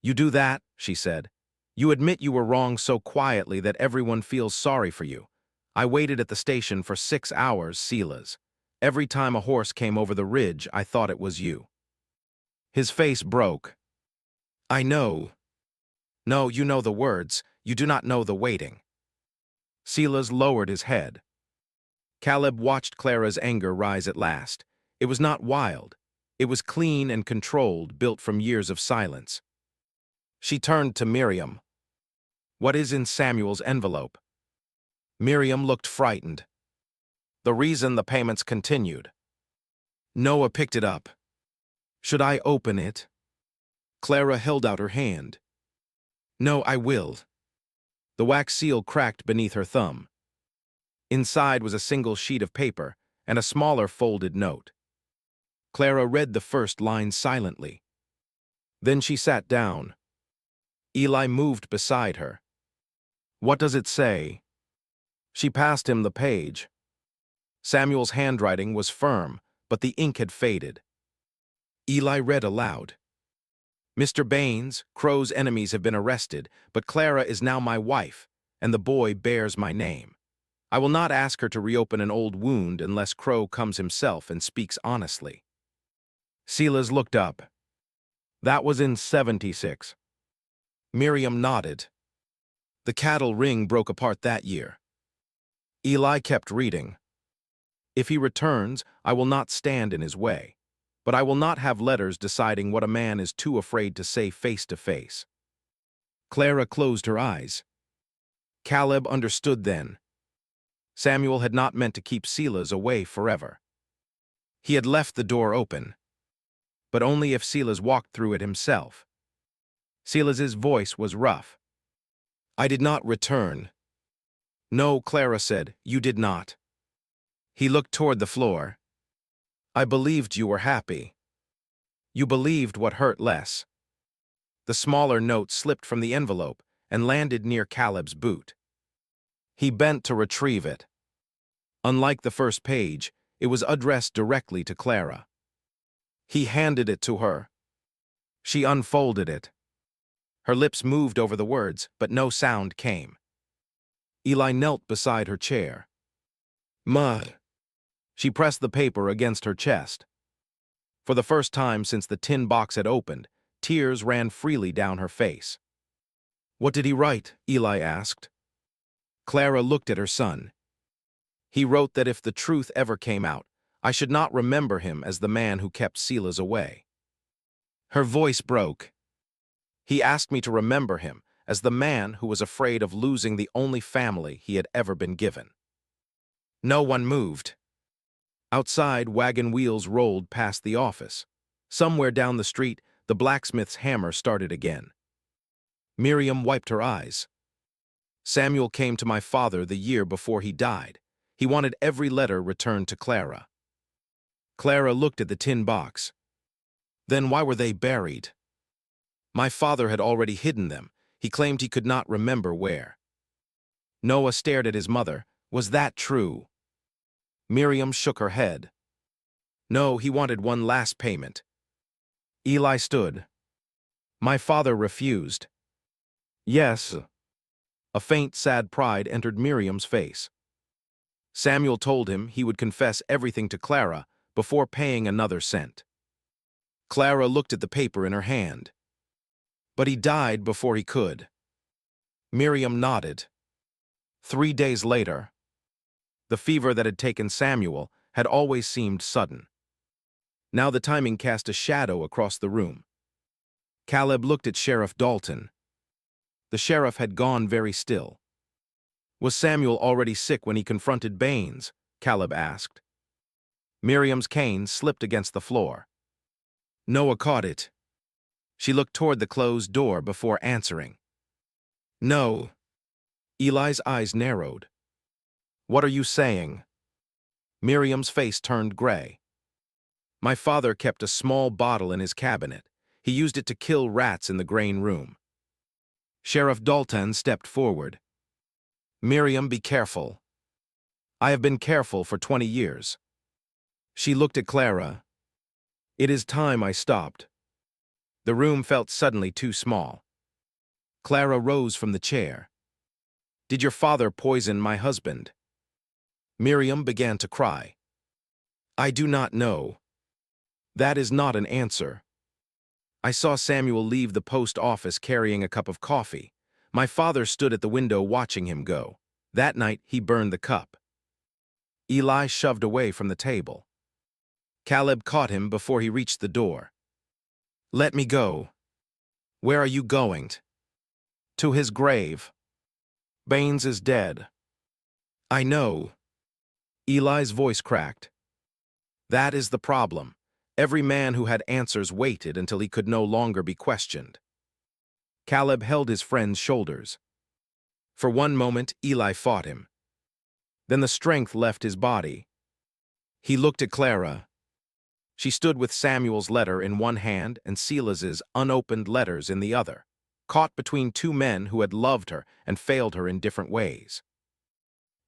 You do that, she said. You admit you were wrong so quietly that everyone feels sorry for you. I waited at the station for 6 hours, Silas. Every time a horse came over the ridge, I thought it was you. His face broke. I know. No, you know the words. You do not know the waiting. Silas lowered his head. Caleb watched Clara's anger rise at last. It was not wild. It was clean and controlled, built from years of silence. She turned to Miriam. What is in Samuel's envelope? Miriam looked frightened. The reason the payments continued. Noah picked it up. Should I open it? Clara held out her hand. No, I will. The wax seal cracked beneath her thumb. Inside was a single sheet of paper and a smaller folded note. Clara read the first line silently. Then she sat down. Eli moved beside her. What does it say? She passed him the page. Samuel's handwriting was firm, but the ink had faded. Eli read aloud. Mr. Baines, Crow's enemies have been arrested, but Clara is now my wife, and the boy bears my name. I will not ask her to reopen an old wound unless Crow comes himself and speaks honestly. Silas looked up. That was in 76. Miriam nodded. The cattle ring broke apart that year. Eli kept reading. If he returns, I will not stand in his way, but I will not have letters deciding what a man is too afraid to say face to face. Clara closed her eyes. Caleb understood then. Samuel had not meant to keep Silas away forever. He had left the door open, but only if Silas walked through it himself. Silas's voice was rough. I did not return. No, Clara said, you did not. He looked toward the floor. I believed you were happy. You believed what hurt less. The smaller note slipped from the envelope and landed near Caleb's boot. He bent to retrieve it. Unlike the first page, it was addressed directly to Clara. He handed it to her. She unfolded it. Her lips moved over the words, but no sound came. Eli knelt beside her chair. "Ma." She pressed the paper against her chest. For the first time since the tin box had opened, tears ran freely down her face. "What did he write?" Eli asked. Clara looked at her son. "He wrote that if the truth ever came out, I should not remember him as the man who kept Silas away." Her voice broke. "He asked me to remember him as the man who was afraid of losing the only family he had ever been given." No one moved. Outside, wagon wheels rolled past the office. Somewhere down the street, the blacksmith's hammer started again. Miriam wiped her eyes. "Samuel came to my father the year before he died. He wanted every letter returned to Clara." Clara looked at the tin box. "Then why were they buried?" "My father had already hidden them. He claimed he could not remember where." Noah stared at his mother. Was that true? Miriam shook her head. "No, he wanted one last payment." Eli stood. "My father refused." "Yes." A faint, sad pride entered Miriam's face. "Samuel told him he would confess everything to Clara before paying another cent." Clara looked at the paper in her hand. "But he died before he could." Miriam nodded. 3 days later. The fever that had taken Samuel had always seemed sudden. Now the timing cast a shadow across the room. Caleb looked at Sheriff Dalton. The sheriff had gone very still. Was Samuel already sick when he confronted Baines? Caleb asked. Miriam's cane slipped against the floor. Noah caught it. She looked toward the closed door before answering. "No." Eli's eyes narrowed. "What are you saying?" Miriam's face turned gray. "My father kept a small bottle in his cabinet. He used it to kill rats in the grain room." Sheriff Dalton stepped forward. "Miriam, be careful." "I have been careful for 20 years. She looked at Clara. "It is time I stopped." The room felt suddenly too small. Clara rose from the chair. "Did your father poison my husband?" Miriam began to cry. "I do not know." "That is not an answer." "I saw Samuel leave the post office carrying a cup of coffee. My father stood at the window watching him go. That night, he burned the cup." Eli shoved away from the table. Caleb caught him before he reached the door. "Let me go." "Where are you going?" "To his grave. Baines is dead." "I know." Eli's voice cracked. "That is the problem. Every man who had answers waited until he could no longer be questioned." Caleb held his friend's shoulders. For one moment, Eli fought him. Then the strength left his body. He looked at Clara. She stood with Samuel's letter in one hand and Silas's unopened letters in the other, caught between two men who had loved her and failed her in different ways.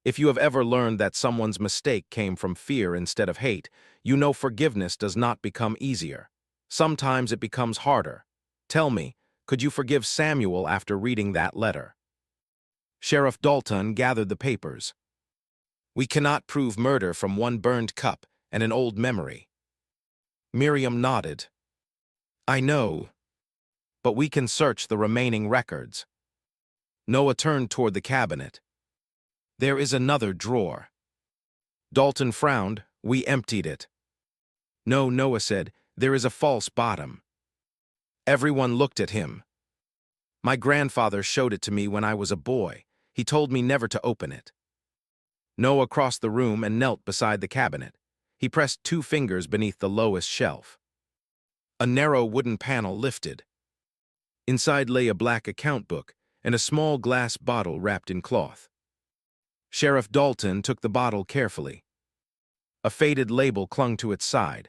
If you have ever learned that someone's mistake came from fear instead of hate, you know forgiveness does not become easier. Sometimes it becomes harder. Tell me, could you forgive Samuel after reading that letter? Sheriff Dalton gathered the papers. "We cannot prove murder from one burned cup and an old memory." Miriam nodded. "I know. But we can search the remaining records." Noah turned toward the cabinet. "There is another drawer." Dalton frowned. "We emptied it." "No," Noah said, "there is a false bottom." Everyone looked at him. "My grandfather showed it to me when I was a boy. He told me never to open it." Noah crossed the room and knelt beside the cabinet. He pressed 2 fingers beneath the lowest shelf. A narrow wooden panel lifted. Inside lay a black account book and a small glass bottle wrapped in cloth. Sheriff Dalton took the bottle carefully. A faded label clung to its side.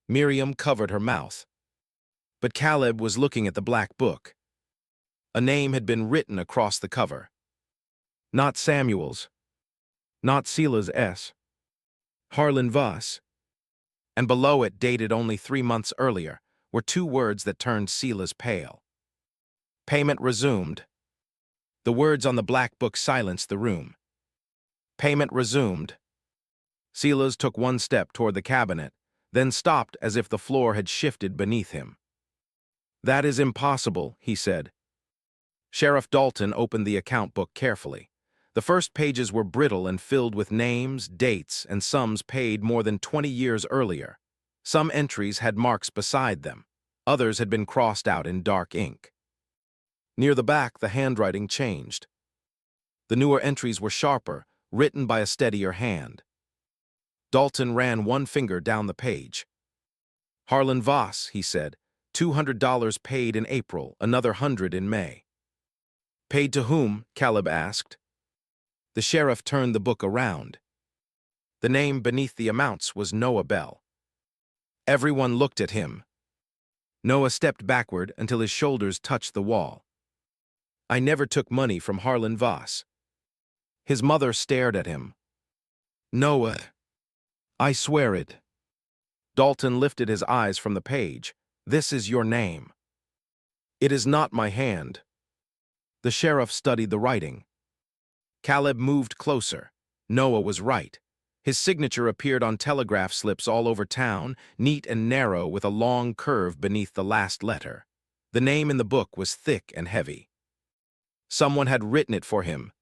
Miriam covered her mouth. But Caleb was looking at the black book. A name had been written across the cover. Not Samuel's. Not Sela's S. Harlan Voss. And below it, dated only 3 months earlier, were 2 words that turned Sela's pale. Payment resumed. The words on the black book silenced the room. Payment resumed. Sela's took 1 step toward the cabinet, then stopped as if the floor had shifted beneath him. That is impossible, he said. Sheriff Dalton opened the account book carefully. The first pages were brittle and filled with names, dates, and sums paid more than 20 years earlier. Some entries had marks beside them. Others had been crossed out in dark ink. Near the back, the handwriting changed. The newer entries were sharper, written by a steadier hand. Dalton ran 1 finger down the page. Harlan Voss, he said, $200 paid in April, another $100 in May. Paid to whom? Caleb asked. The sheriff turned the book around. The name beneath the amounts was Noah Bell. Everyone looked at him. Noah stepped backward until his shoulders touched the wall. I never took money from Harlan Voss. His mother stared at him. Noah, I swear it. Dalton lifted his eyes from the page. This is your name. It is not my hand. The sheriff studied the writing. Caleb moved closer. Noah was right. His signature appeared on telegraph slips all over town, neat and narrow with a long curve beneath the last letter. The name in the book was thick and heavy. Someone had written it for him.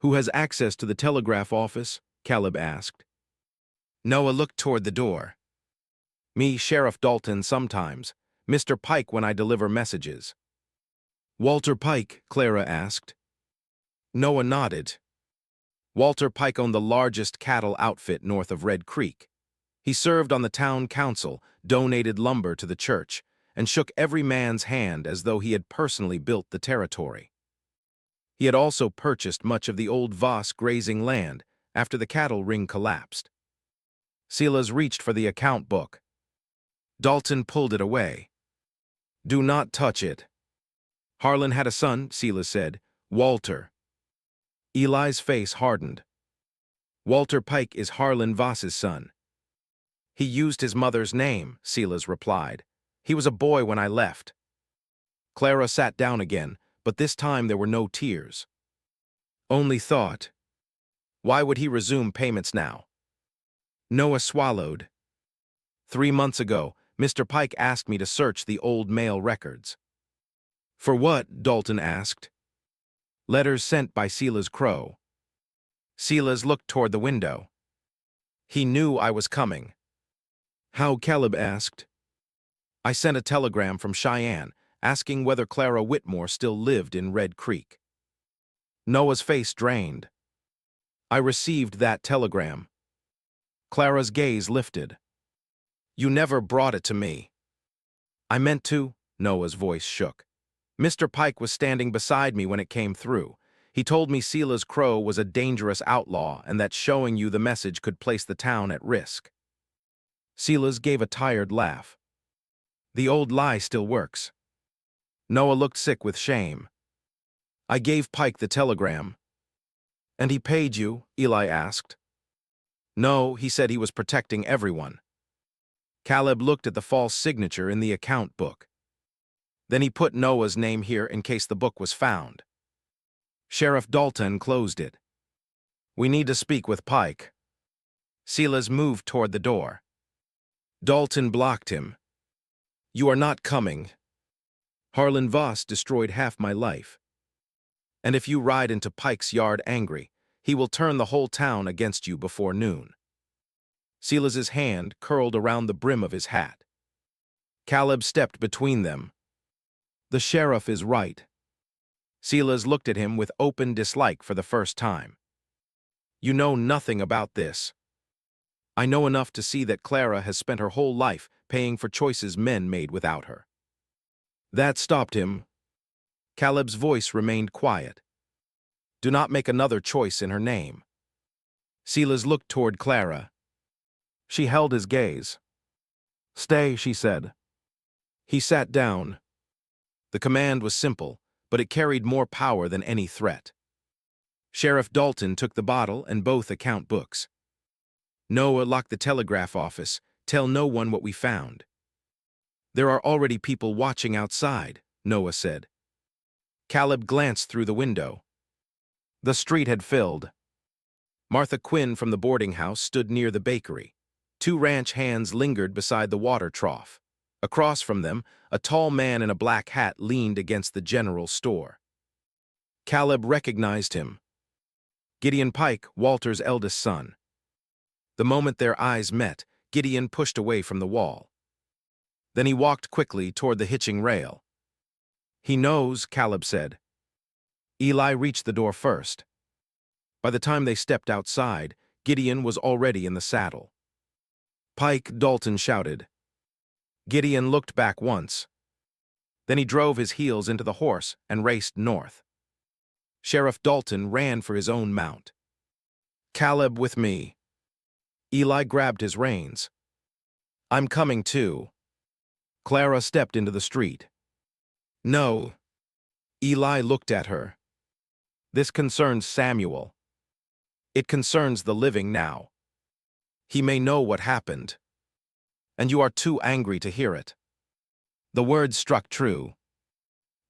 Who has access to the telegraph office? Caleb asked. Noah looked toward the door. Me, Sheriff Dalton, sometimes. Mr. Pike when I deliver messages. Walter Pike? Clara asked. Noah nodded. Walter Pike owned the largest cattle outfit north of Red Creek. He served on the town council, donated lumber to the church, and shook every man's hand as though he had personally built the territory. He had also purchased much of the old Voss grazing land after the cattle ring collapsed. Silas reached for the account book. Dalton pulled it away. Do not touch it. Harlan had a son, Silas said, Walter. Eli's face hardened. Walter Pike is Harlan Voss's son. He used his mother's name, Silas replied. He was a boy when I left. Clara sat down again, but this time there were no tears. Only thought. Why would he resume payments now? Noah swallowed. 3 months ago, Mr. Pike asked me to search the old mail records. For what? Dalton asked. Letters sent by Silas Crow. Silas looked toward the window. He knew I was coming. How? Caleb asked. I sent a telegram from Cheyenne asking whether Clara Whitmore still lived in Red Creek. Noah's face drained. I received that telegram. Clara's gaze lifted. You never brought it to me. I meant to. Noah's voice shook. Mr. Pike was standing beside me when it came through. He told me Silas Crow was a dangerous outlaw and that showing you the message could place the town at risk. Silas gave a tired laugh. The old lie still works. Noah looked sick with shame. I gave Pike the telegram. And he paid you? Eli asked. No, he said he was protecting everyone. Caleb looked at the false signature in the account book. Then he put Noah's name here in case the book was found. Sheriff Dalton closed it. We need to speak with Pike. Silas moved toward the door. Dalton blocked him. You are not coming. Harlan Voss destroyed half my life. And if you ride into Pike's yard angry, he will turn the whole town against you before noon. Silas's hand curled around the brim of his hat. Caleb stepped between them. The sheriff is right. Silas looked at him with open dislike for the first time. You know nothing about this. I know enough to see that Clara has spent her whole life paying for choices men made without her. That stopped him. Caleb's voice remained quiet. Do not make another choice in her name. Silas looked toward Clara. She held his gaze. "Stay," she said. He sat down. The command was simple, but it carried more power than any threat. Sheriff Dalton took the bottle and both account books. "Noah, lock the telegraph office. Tell no one what we found." "There are already people watching outside," Noah said. Caleb glanced through the window. The street had filled. Martha Quinn from the boarding house stood near the bakery. Two ranch hands lingered beside the water trough. Across from them, a tall man in a black hat leaned against the general store. Caleb recognized him. Gideon Pike, Walter's eldest son. The moment their eyes met, Gideon pushed away from the wall. Then he walked quickly toward the hitching rail. "He knows," Caleb said. Eli reached the door first. By the time they stepped outside, Gideon was already in the saddle. "Pike," Dalton shouted. Gideon looked back once. Then he drove his heels into the horse and raced north. Sheriff Dalton ran for his own mount. "Caleb, with me." Eli grabbed his reins. "I'm coming too." Clara stepped into the street. "No." Eli looked at her. "This concerns Samuel. It concerns the living now. He may know what happened. And you are too angry to hear it." The words struck true.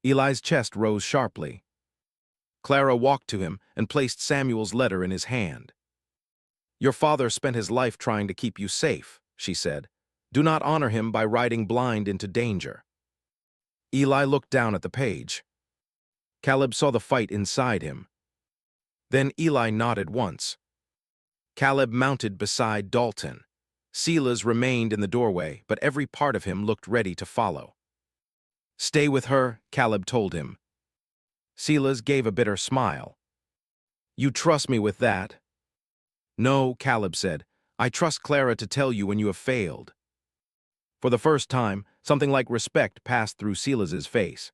Eli's chest rose sharply. Clara walked to him and placed Samuel's letter in his hand. "Your father spent his life trying to keep you safe," she said. "Do not honor him by riding blind into danger." Eli looked down at the page. Caleb saw the fight inside him. Then Eli nodded once. Caleb mounted beside Dalton. Silas remained in the doorway, but every part of him looked ready to follow. "Stay with her," Caleb told him. Silas gave a bitter smile. "You trust me with that?" "No," Caleb said. "I trust Clara to tell you when you have failed." For the first time, something like respect passed through Silas's face.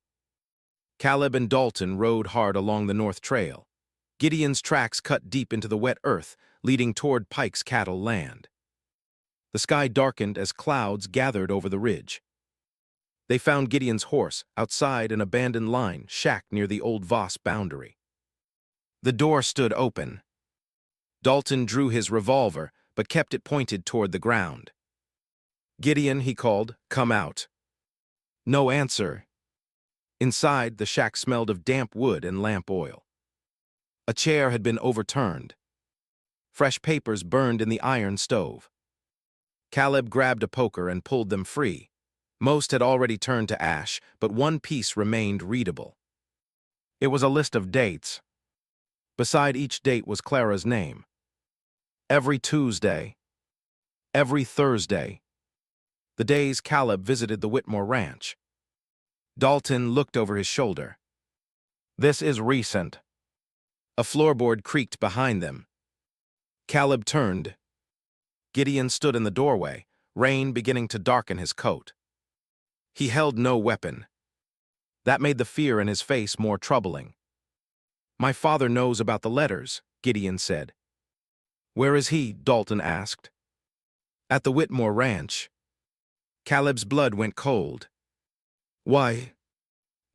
Caleb and Dalton rode hard along the north trail. Gideon's tracks cut deep into the wet earth, leading toward Pike's cattle land. The sky darkened as clouds gathered over the ridge. They found Gideon's horse outside an abandoned line shack near the old Voss boundary. The door stood open. Dalton drew his revolver, but kept it pointed toward the ground. "Gideon," he called, "come out." No answer. Inside, the shack smelled of damp wood and lamp oil. A chair had been overturned. Fresh papers burned in the iron stove. Caleb grabbed a poker and pulled them free. Most had already turned to ash, but one piece remained readable. It was a list of dates. Beside each date was Clara's name. Every Tuesday. Every Thursday. The days Caleb visited the Whitmore ranch. Dalton looked over his shoulder. "This is recent." A floorboard creaked behind them. Caleb turned. Gideon stood in the doorway, rain beginning to darken his coat. He held no weapon. That made the fear in his face more troubling. "My father knows about the letters," Gideon said. "Where is he?" Dalton asked. "At the Whitmore ranch." Caleb's blood went cold. "Why?"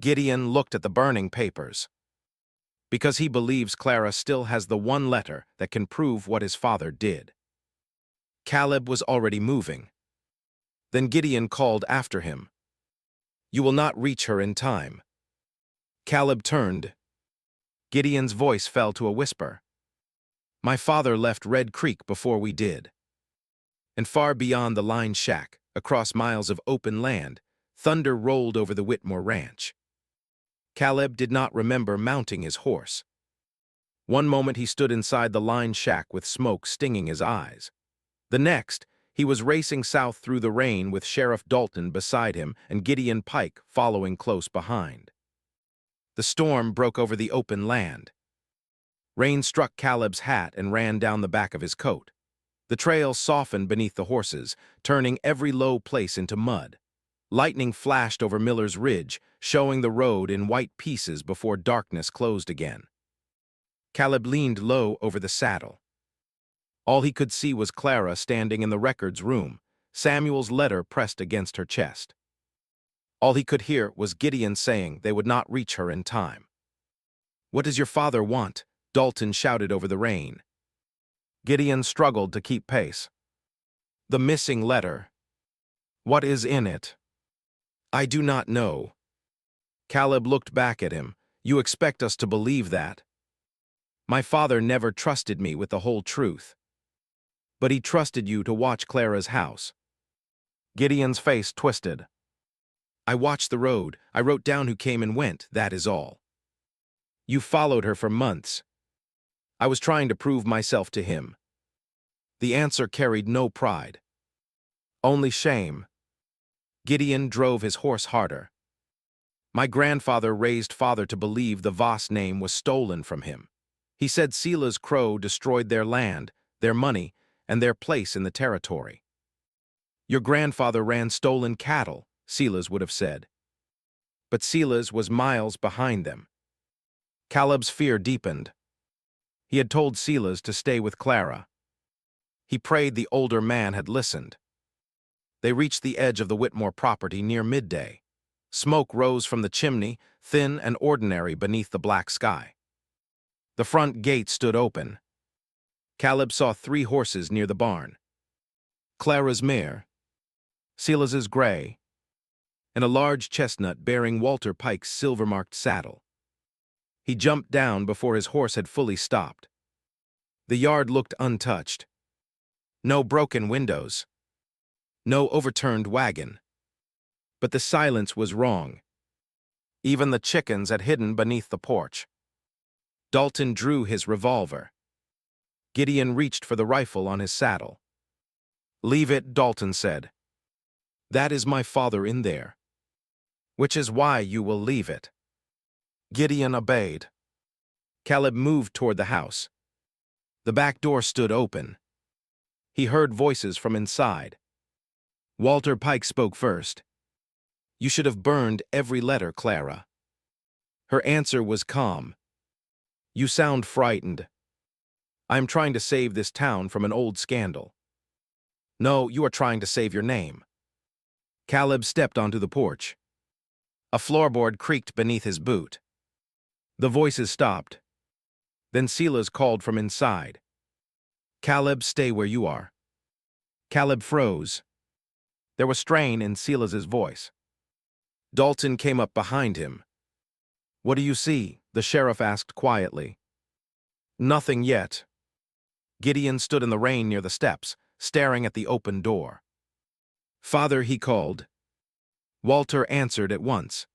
Gideon looked at the burning papers. "Because he believes Clara still has the one letter that can prove what his father did." Caleb was already moving. Then Gideon called after him. "You will not reach her in time." Caleb turned. Gideon's voice fell to a whisper. "My father left Red Creek before we did." And far beyond the line shack, across miles of open land, thunder rolled over the Whitmore ranch. Caleb did not remember mounting his horse. One moment he stood inside the line shack with smoke stinging his eyes. The next, he was racing south through the rain with Sheriff Dalton beside him and Gideon Pike following close behind. The storm broke over the open land. Rain struck Caleb's hat and ran down the back of his coat. The trail softened beneath the horses, turning every low place into mud. Lightning flashed over Miller's Ridge, showing the road in white pieces before darkness closed again. Caleb leaned low over the saddle. All he could see was Clara standing in the records room, Samuel's letter pressed against her chest. All he could hear was Gideon saying they would not reach her in time. "What does your father want?" Dalton shouted over the rain. Gideon struggled to keep pace. "The missing letter. What is in it?" "I do not know." Caleb looked back at him. "You expect us to believe that?" "My father never trusted me with the whole truth." "But he trusted you to watch Clara's house." Gideon's face twisted. "I watched the road. I wrote down who came and went, that is all." "You followed her for months." "I was trying to prove myself to him." The answer carried no pride. Only shame. Gideon drove his horse harder. "My grandfather raised father to believe the Voss name was stolen from him. He said Sila's crow destroyed their land, their money, and their place in the territory. Your grandfather ran stolen cattle, Sila's would have said. But Sila's was miles behind them." Caleb's fear deepened. He had told Sila's to stay with Clara. He prayed the older man had listened. They reached the edge of the Whitmore property near midday. Smoke rose from the chimney, thin and ordinary beneath the black sky. The front gate stood open. Caleb saw 3 horses near the barn. Clara's mare, Silas's gray, and a large chestnut bearing Walter Pike's silver-marked saddle. He jumped down before his horse had fully stopped. The yard looked untouched. No broken windows. No overturned wagon. But the silence was wrong. Even the chickens had hidden beneath the porch. Dalton drew his revolver. Gideon reached for the rifle on his saddle. "Leave it," Dalton said. "That is my father in there. Which is why you will leave it." Gideon obeyed. Caleb moved toward the house. The back door stood open. He heard voices from inside. Walter Pike spoke first. "You should have burned every letter, Clara." Her answer was calm. "You sound frightened." "I am trying to save this town from an old scandal." "No, you are trying to save your name." Caleb stepped onto the porch. A floorboard creaked beneath his boot. The voices stopped. Then Sila's called from inside. "Caleb, stay where you are." Caleb froze. There was strain in Silas's voice. Dalton came up behind him. "What do you see?" the sheriff asked quietly. "Nothing yet." Gideon stood in the rain near the steps, staring at the open door. "Father," he called. Walter answered at once.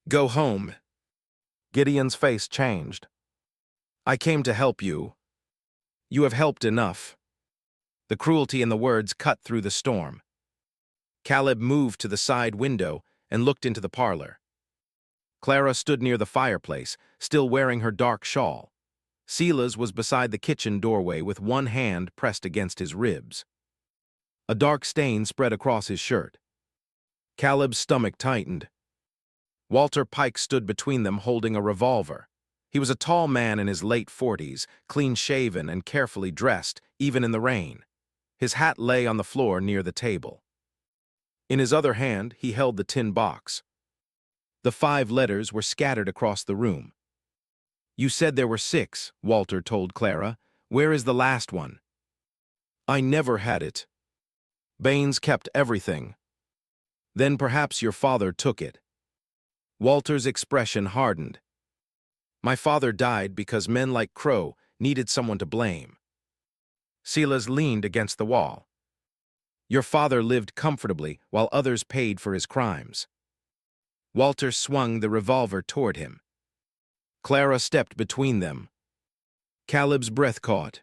"Go home." Gideon's face changed. "I came to help you." "You have helped enough." The cruelty in the words cut through the storm. Caleb moved to the side window and looked into the parlor. Clara stood near the fireplace, still wearing her dark shawl. Sila's was beside the kitchen doorway with one hand pressed against his ribs. A dark stain spread across his shirt. Caleb's stomach tightened. Walter Pike stood between them holding a revolver. He was a tall man in his late 40s, clean-shaven and carefully dressed, even in the rain. His hat lay on the floor near the table. In his other hand, he held the tin box. The 5 letters were scattered across the room. "You said there were 6, Walter told Clara. "Where is the last one?" "I never had it. Baines kept everything." "Then perhaps your father took it." Walter's expression hardened. "My father died because men like Crow needed someone to blame." Silas leaned against the wall. "Your father lived comfortably while others paid for his crimes." Walter swung the revolver toward him. Clara stepped between them. Caleb's breath caught.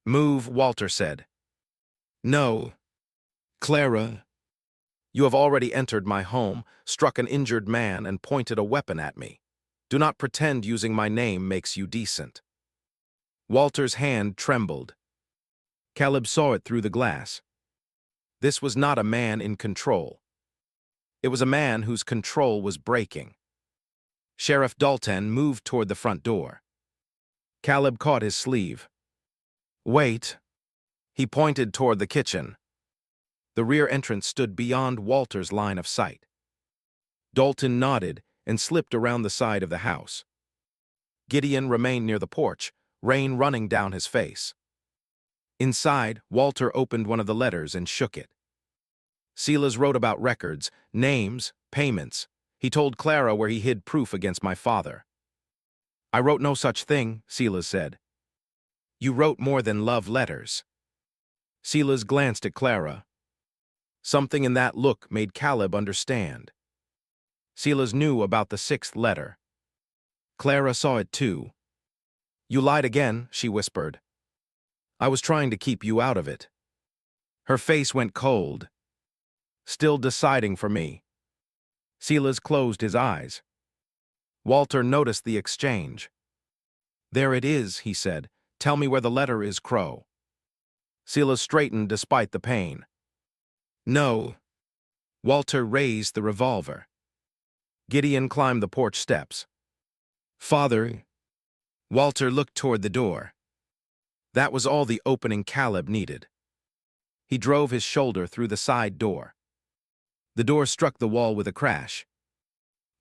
"Move," Walter said. "No." "Clara, you have already entered my home, struck an injured man, and pointed a weapon at me. Do not pretend using my name makes you decent." Walter's hand trembled. Caleb saw it through the glass. This was not a man in control. It was a man whose control was breaking. Sheriff Dalton moved toward the front door. Caleb caught his sleeve. Wait. He pointed toward the kitchen. The rear entrance stood beyond Walter's line of sight. Dalton nodded and slipped around the side of the house. Gideon remained near the porch, rain running down his face. Inside, Walter opened one of the letters and shook it. Silas wrote about records, names, payments. He told Clara where he hid proof against my father. I wrote no such thing, Silas said. You wrote more than love letters. Silas glanced at Clara. Something in that look made Caleb understand. Silas knew about the sixth letter. Clara saw it too. You lied again, she whispered. I was trying to keep you out of it. Her face went cold. Still deciding for me. Silas closed his eyes. Walter noticed the exchange. There it is, he said. Tell me where the letter is, Crow. Silas straightened despite the pain. No. Walter raised the revolver. Gideon climbed the porch steps. Father. Walter looked toward the door. That was all the opening Caleb needed. He drove his shoulder through the side door. The door struck the wall with a crash.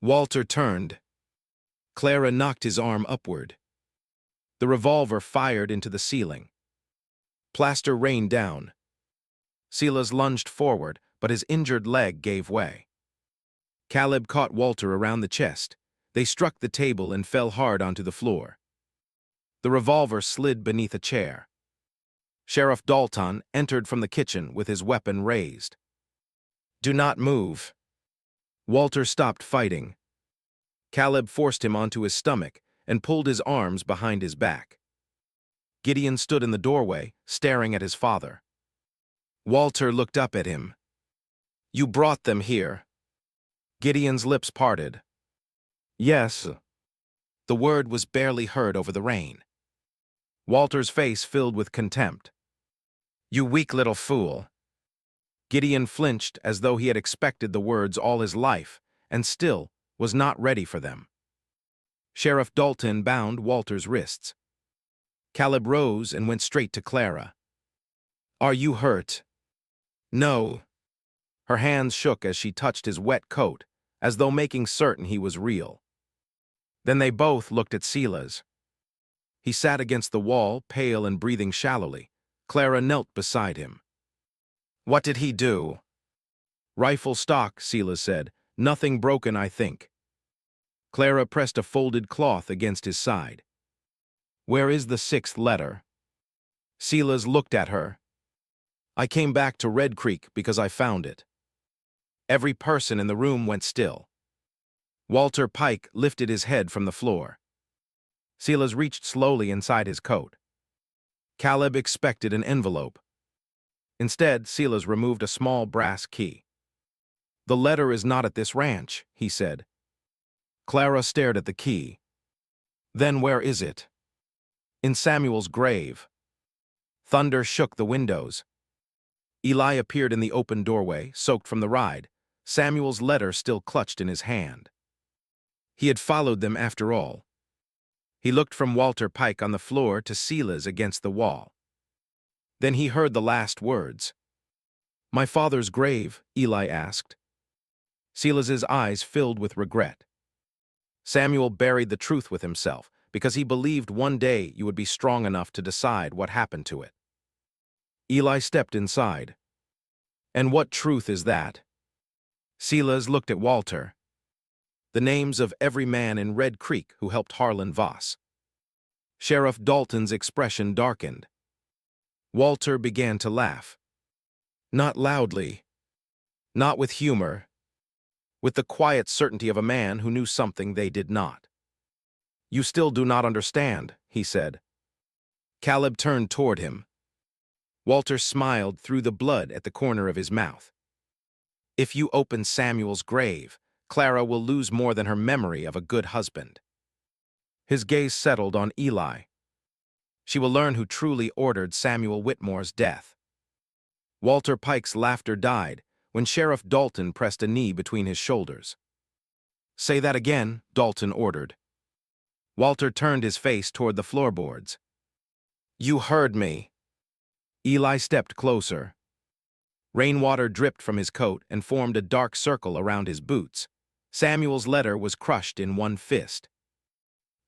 Walter turned. Clara knocked his arm upward. The revolver fired into the ceiling. Plaster rained down. Silas lunged forward, but his injured leg gave way. Caleb caught Walter around the chest. They struck the table and fell hard onto the floor. The revolver slid beneath a chair. Sheriff Dalton entered from the kitchen with his weapon raised. Do not move. Walter stopped fighting. Caleb forced him onto his stomach and pulled his arms behind his back. Gideon stood in the doorway, staring at his father. Walter looked up at him. You brought them here. Gideon's lips parted. Yes. The word was barely heard over the rain. Walter's face filled with contempt. You weak little fool. Gideon flinched as though he had expected the words all his life, and still was not ready for them. Sheriff Dalton bound Walter's wrists. Caleb rose and went straight to Clara. Are you hurt? No. Her hands shook as she touched his wet coat, as though making certain he was real. Then they both looked at Silas. He sat against the wall, pale and breathing shallowly. Clara knelt beside him. What did he do? Rifle stock, Silas said. Nothing broken, I think. Clara pressed a folded cloth against his side. Where is the sixth letter? Silas looked at her. I came back to Red Creek because I found it. Every person in the room went still. Walter Pike lifted his head from the floor. Silas reached slowly inside his coat. Caleb expected an envelope. Instead, Silas removed a small brass key. The letter is not at this ranch, he said. Clara stared at the key. Then where is it? In Samuel's grave. Thunder shook the windows. Eli appeared in the open doorway, soaked from the ride, Samuel's letter still clutched in his hand. He had followed them after all. He looked from Walter Pike on the floor to Silas against the wall. Then he heard the last words. My father's grave, Eli asked. Silas's eyes filled with regret. Samuel buried the truth with himself because he believed one day you would be strong enough to decide what happened to it. Eli stepped inside. And what truth is that? Silas looked at Walter. The names of every man in Red Creek who helped Harlan Voss. Sheriff Dalton's expression darkened. Walter began to laugh. Not loudly. Not with humor. With the quiet certainty of a man who knew something they did not. You still do not understand, he said. Caleb turned toward him. Walter smiled through the blood at the corner of his mouth. If you open Samuel's grave, Clara will lose more than her memory of a good husband. His gaze settled on Eli. She will learn who truly ordered Samuel Whitmore's death. Walter Pike's laughter died when Sheriff Dalton pressed a knee between his shoulders. Say that again, Dalton ordered. Walter turned his face toward the floorboards. You heard me. Eli stepped closer. Rainwater dripped from his coat and formed a dark circle around his boots. Samuel's letter was crushed in one fist.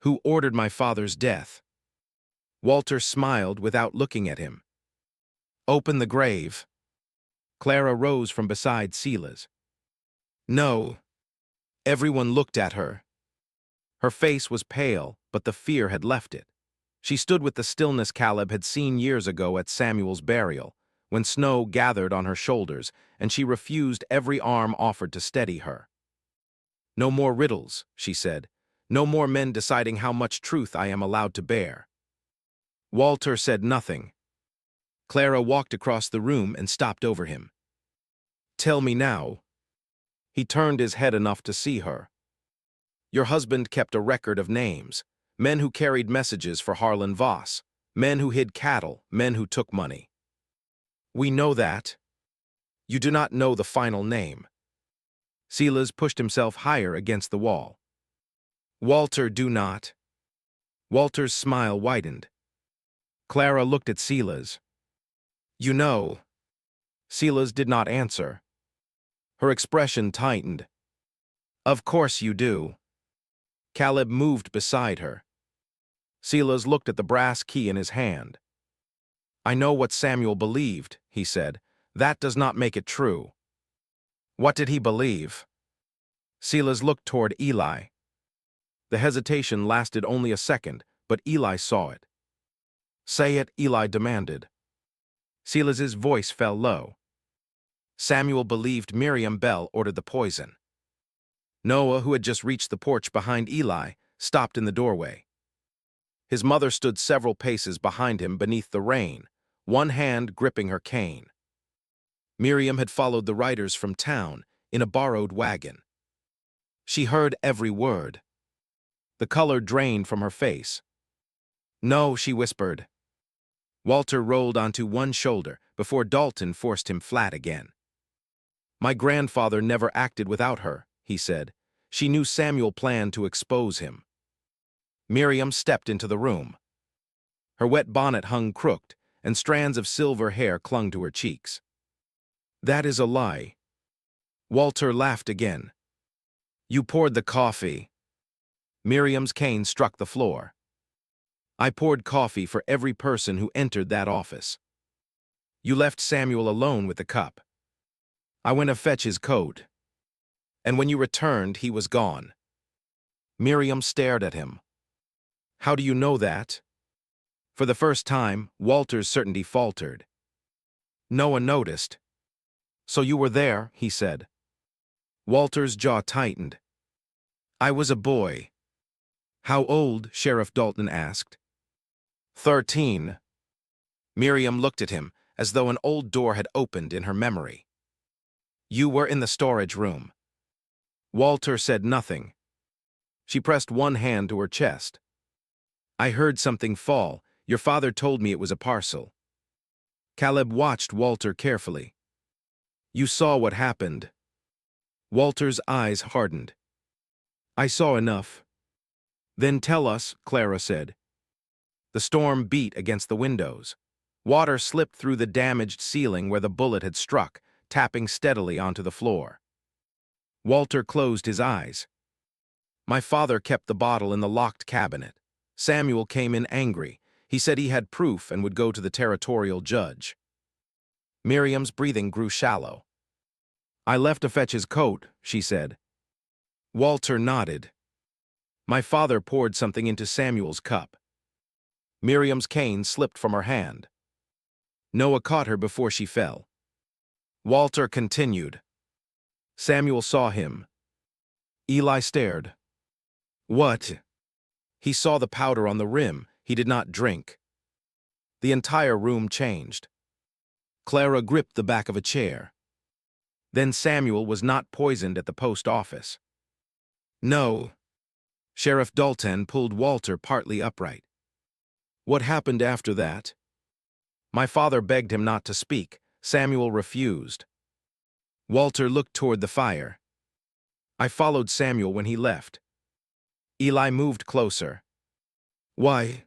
Who ordered my father's death? Walter smiled without looking at him. Open the grave. Clara rose from beside Sela's. No. Everyone looked at her. Her face was pale, but the fear had left it. She stood with the stillness Caleb had seen years ago at Samuel's burial, when snow gathered on her shoulders and she refused every arm offered to steady her. No more riddles, she said. No more men deciding how much truth I am allowed to bear. Walter said nothing. Clara walked across the room and stopped over him. Tell me now. He turned his head enough to see her. Your husband kept a record of names, men who carried messages for Harlan Voss, men who hid cattle, men who took money. We know that. You do not know the final name. Silas pushed himself higher against the wall. Walter, do not. Walter's smile widened. Clara looked at Silas. You know. Silas did not answer. Her expression tightened. Of course you do. Caleb moved beside her. Silas looked at the brass key in his hand. I know what Samuel believed, he said. That does not make it true. What did he believe? Silas looked toward Eli. The hesitation lasted only a second, but Eli saw it. Say it, Eli demanded. Silas's voice fell low. Samuel believed Miriam Bell ordered the poison. Noah, who had just reached the porch behind Eli, stopped in the doorway. His mother stood several paces behind him beneath the rain, one hand gripping her cane. Miriam had followed the riders from town in a borrowed wagon. She heard every word. The color drained from her face. No, she whispered. Walter rolled onto one shoulder before Dalton forced him flat again. My grandfather never acted without her, he said. She knew Samuel planned to expose him. Miriam stepped into the room. Her wet bonnet hung crooked, and strands of silver hair clung to her cheeks. That is a lie. Walter laughed again. You poured the coffee. Miriam's cane struck the floor. I poured coffee for every person who entered that office. You left Samuel alone with the cup. I went to fetch his coat. And when you returned, he was gone. Miriam stared at him. How do you know that? For the first time, Walter's certainty faltered. Noah noticed. So you were there, he said. Walter's jaw tightened. I was a boy. How old? Sheriff Dalton asked. 13. Miriam looked at him as though an old door had opened in her memory. You were in the storage room. Walter said nothing. She pressed one hand to her chest. I heard something fall. Your father told me it was a parcel. Caleb watched Walter carefully. You saw what happened. Walter's eyes hardened. I saw enough. Then tell us, Clara said. The storm beat against the windows. Water slipped through the damaged ceiling where the bullet had struck, tapping steadily onto the floor. Walter closed his eyes. My father kept the bottle in the locked cabinet. Samuel came in angry. He said he had proof and would go to the territorial judge. Miriam's breathing grew shallow. I left to fetch his coat, she said. Walter nodded. My father poured something into Samuel's cup. Miriam's cane slipped from her hand. Noah caught her before she fell. Walter continued. Samuel saw him. Eli stared. What? He saw the powder on the rim. He did not drink. The entire room changed. Clara gripped the back of a chair. Then Samuel was not poisoned at the post office. No. Sheriff Dalton pulled Walter partly upright. What happened after that? My father begged him not to speak. Samuel refused. Walter looked toward the fire. I followed Samuel when he left. Eli moved closer. Why?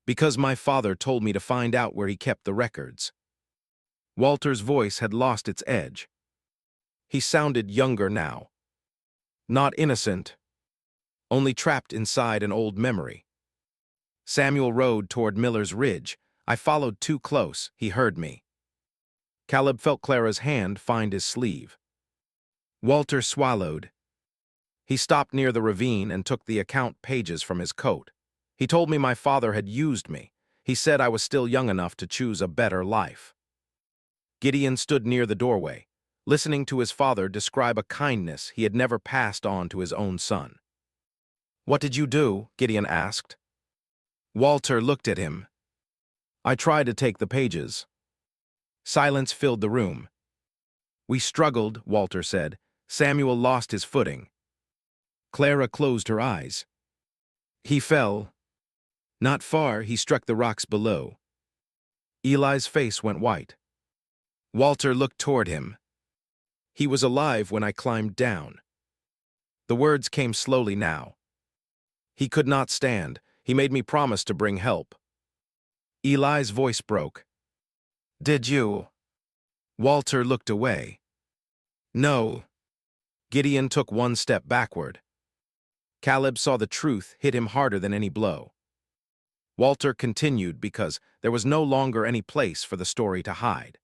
Because my father told me to find out where he kept the records. Walter's voice had lost its edge. He sounded younger now. Not innocent, only trapped inside an old memory. Samuel rode toward Miller's Ridge. I followed too close. He heard me. Caleb felt Clara's hand find his sleeve. Walter swallowed. He stopped near the ravine and took the account pages from his coat. He told me my father had used me. He said I was still young enough to choose a better life. Gideon stood near the doorway, listening to his father describe a kindness he had never passed on to his own son. "What did you do?" Gideon asked. Walter looked at him. "I tried to take the pages." Silence filled the room. "We struggled," Walter said. Samuel lost his footing. Clara closed her eyes. "He fell. Not far, he struck the rocks below." Eli's face went white. Walter looked toward him. "He was alive when I climbed down." The words came slowly now. "He could not stand. He made me promise to bring help." Eli's voice broke. "Did you?" Walter looked away. "No." Gideon took one step backward. Caleb saw the truth hit him harder than any blow. Walter continued because there was no longer any place for the story to hide.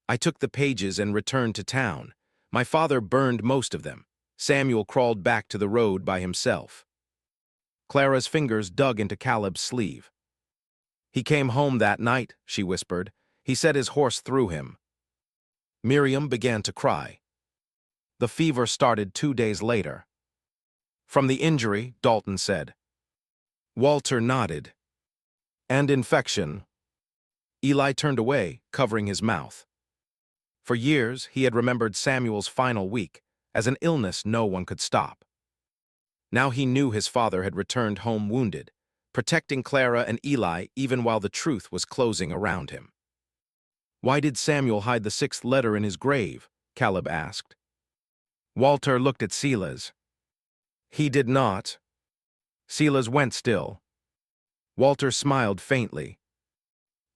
"I took the pages and returned to town. My father burned most of them. Samuel crawled back to the road by himself." Clara's fingers dug into Caleb's sleeve. "He came home that night," she whispered. "He said his horse threw him." Miriam began to cry. "The fever started 2 days later." "From the injury," Dalton said. Walter nodded. "And infection." Eli turned away, covering his mouth. For years, he had remembered Samuel's final week as an illness no one could stop. Now he knew his father had returned home wounded, protecting Clara and Eli even while the truth was closing around him. "Why did Samuel hide the 6th letter in his grave?" Caleb asked. Walter looked at Silas. "He did not." Silas went still. Walter smiled faintly.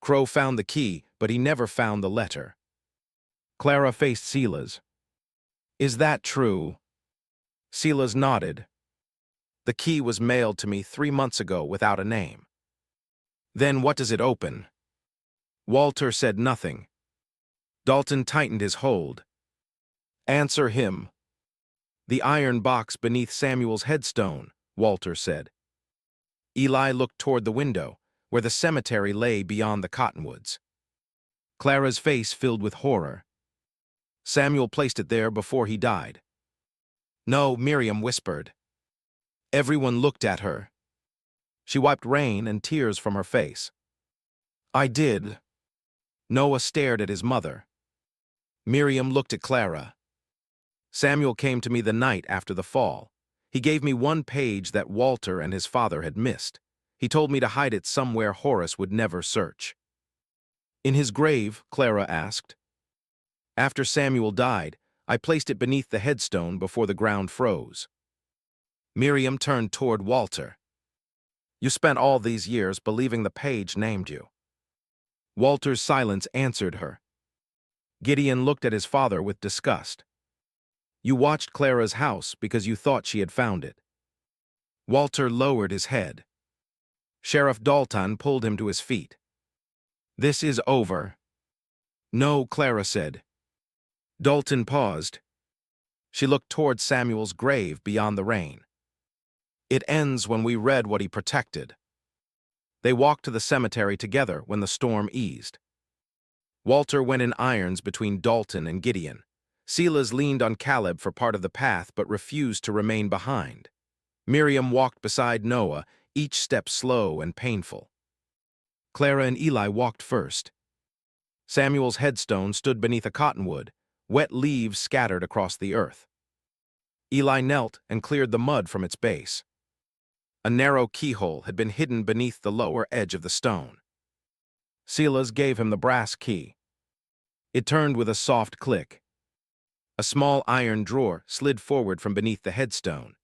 "Crow found the key, but he never found the letter." Clara faced Silas. "Is that true?" Silas nodded. "The key was mailed to me 3 months ago without a name." "Then what does it open?" Walter said nothing. Dalton tightened his hold. "Answer him." "The iron box beneath Samuel's headstone," Walter said. Eli looked toward the window, where the cemetery lay beyond the cottonwoods. Clara's face filled with horror. "Samuel placed it there before he died." "No," Miriam whispered. Everyone looked at her. She wiped rain and tears from her face. "I did." Noah stared at his mother. Miriam looked at Clara. "Samuel came to me the night after the fall. He gave me one page that Walter and his father had missed. He told me to hide it somewhere Horace would never search." "In his grave?" Clara asked. "After Samuel died, I placed it beneath the headstone before the ground froze." Miriam turned toward Walter. "You spent all these years believing the page named you." Walter's silence answered her. Gideon looked at his father with disgust. "You watched Clara's house because you thought she had found it." Walter lowered his head. Sheriff Dalton pulled him to his feet. "This is over." "No," Clara said. Dalton paused. She looked toward Samuel's grave beyond the rain. "It ends when we read what he protected." They walked to the cemetery together when the storm eased. Walter went in irons between Dalton and Gideon. Silas leaned on Caleb for part of the path but refused to remain behind. Miriam walked beside Noah, each step slow and painful. Clara and Eli walked first. Samuel's headstone stood beneath a cottonwood, wet leaves scattered across the earth. Eli knelt and cleared the mud from its base. A narrow keyhole had been hidden beneath the lower edge of the stone. Silas gave him the brass key. It turned with a soft click. A small iron drawer slid forward from beneath the headstone.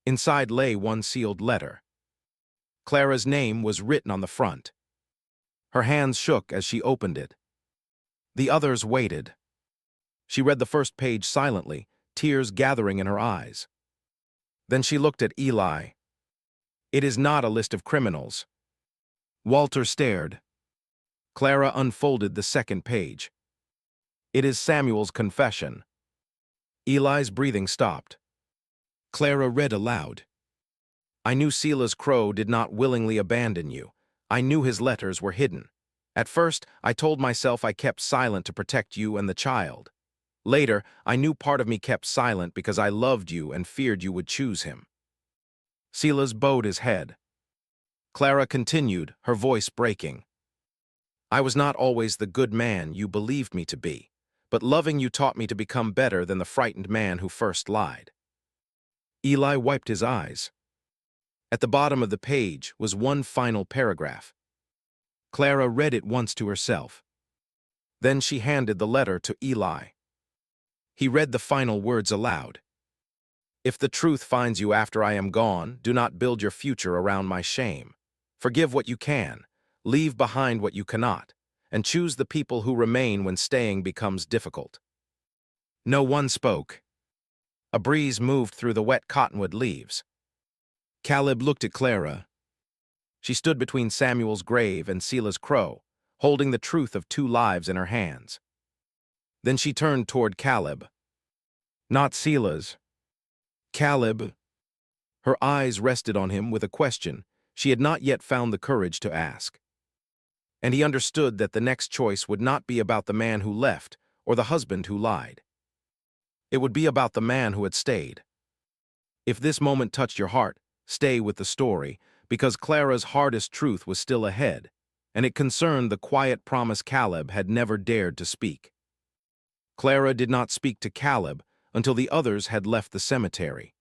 Inside lay one sealed letter. Clara's name was written on the front. Her hands shook as she opened it. The others waited. She read the first page silently, tears gathering in her eyes. Then she looked at Eli. It is not a list of criminals. Walter stared. Clara unfolded the second page. It is Samuel's confession. Eli's breathing stopped. Clara read aloud. I knew Silas Crow did not willingly abandon you. I knew his letters were hidden. At first, I told myself I kept silent to protect you and the child. Later, I knew part of me kept silent because I loved you and feared you would choose him. Silas bowed his head. Clara continued, her voice breaking. I was not always the good man you believed me to be, but loving you taught me to become better than the frightened man who first lied. Eli wiped his eyes. At the bottom of the page was one final paragraph. Clara read it once to herself. Then she handed the letter to Eli. He read the final words aloud. If the truth finds you after I am gone, do not build your future around my shame. Forgive what you can, leave behind what you cannot, and choose the people who remain when staying becomes difficult. No one spoke. A breeze moved through the wet cottonwood leaves. Caleb looked at Clara. She stood between Samuel's grave and Silas Crow, holding the truth of two lives in her hands. Then she turned toward Caleb. Not Silas. Caleb. Her eyes rested on him with a question she had not yet found the courage to ask. And he understood that the next choice would not be about the man who left or the husband who lied. It would be about the man who had stayed. If this moment touched your heart, stay with the story, because Clara's hardest truth was still ahead, and it concerned the quiet promise Caleb had never dared to speak. Clara did not speak to Caleb until the others had left the cemetery.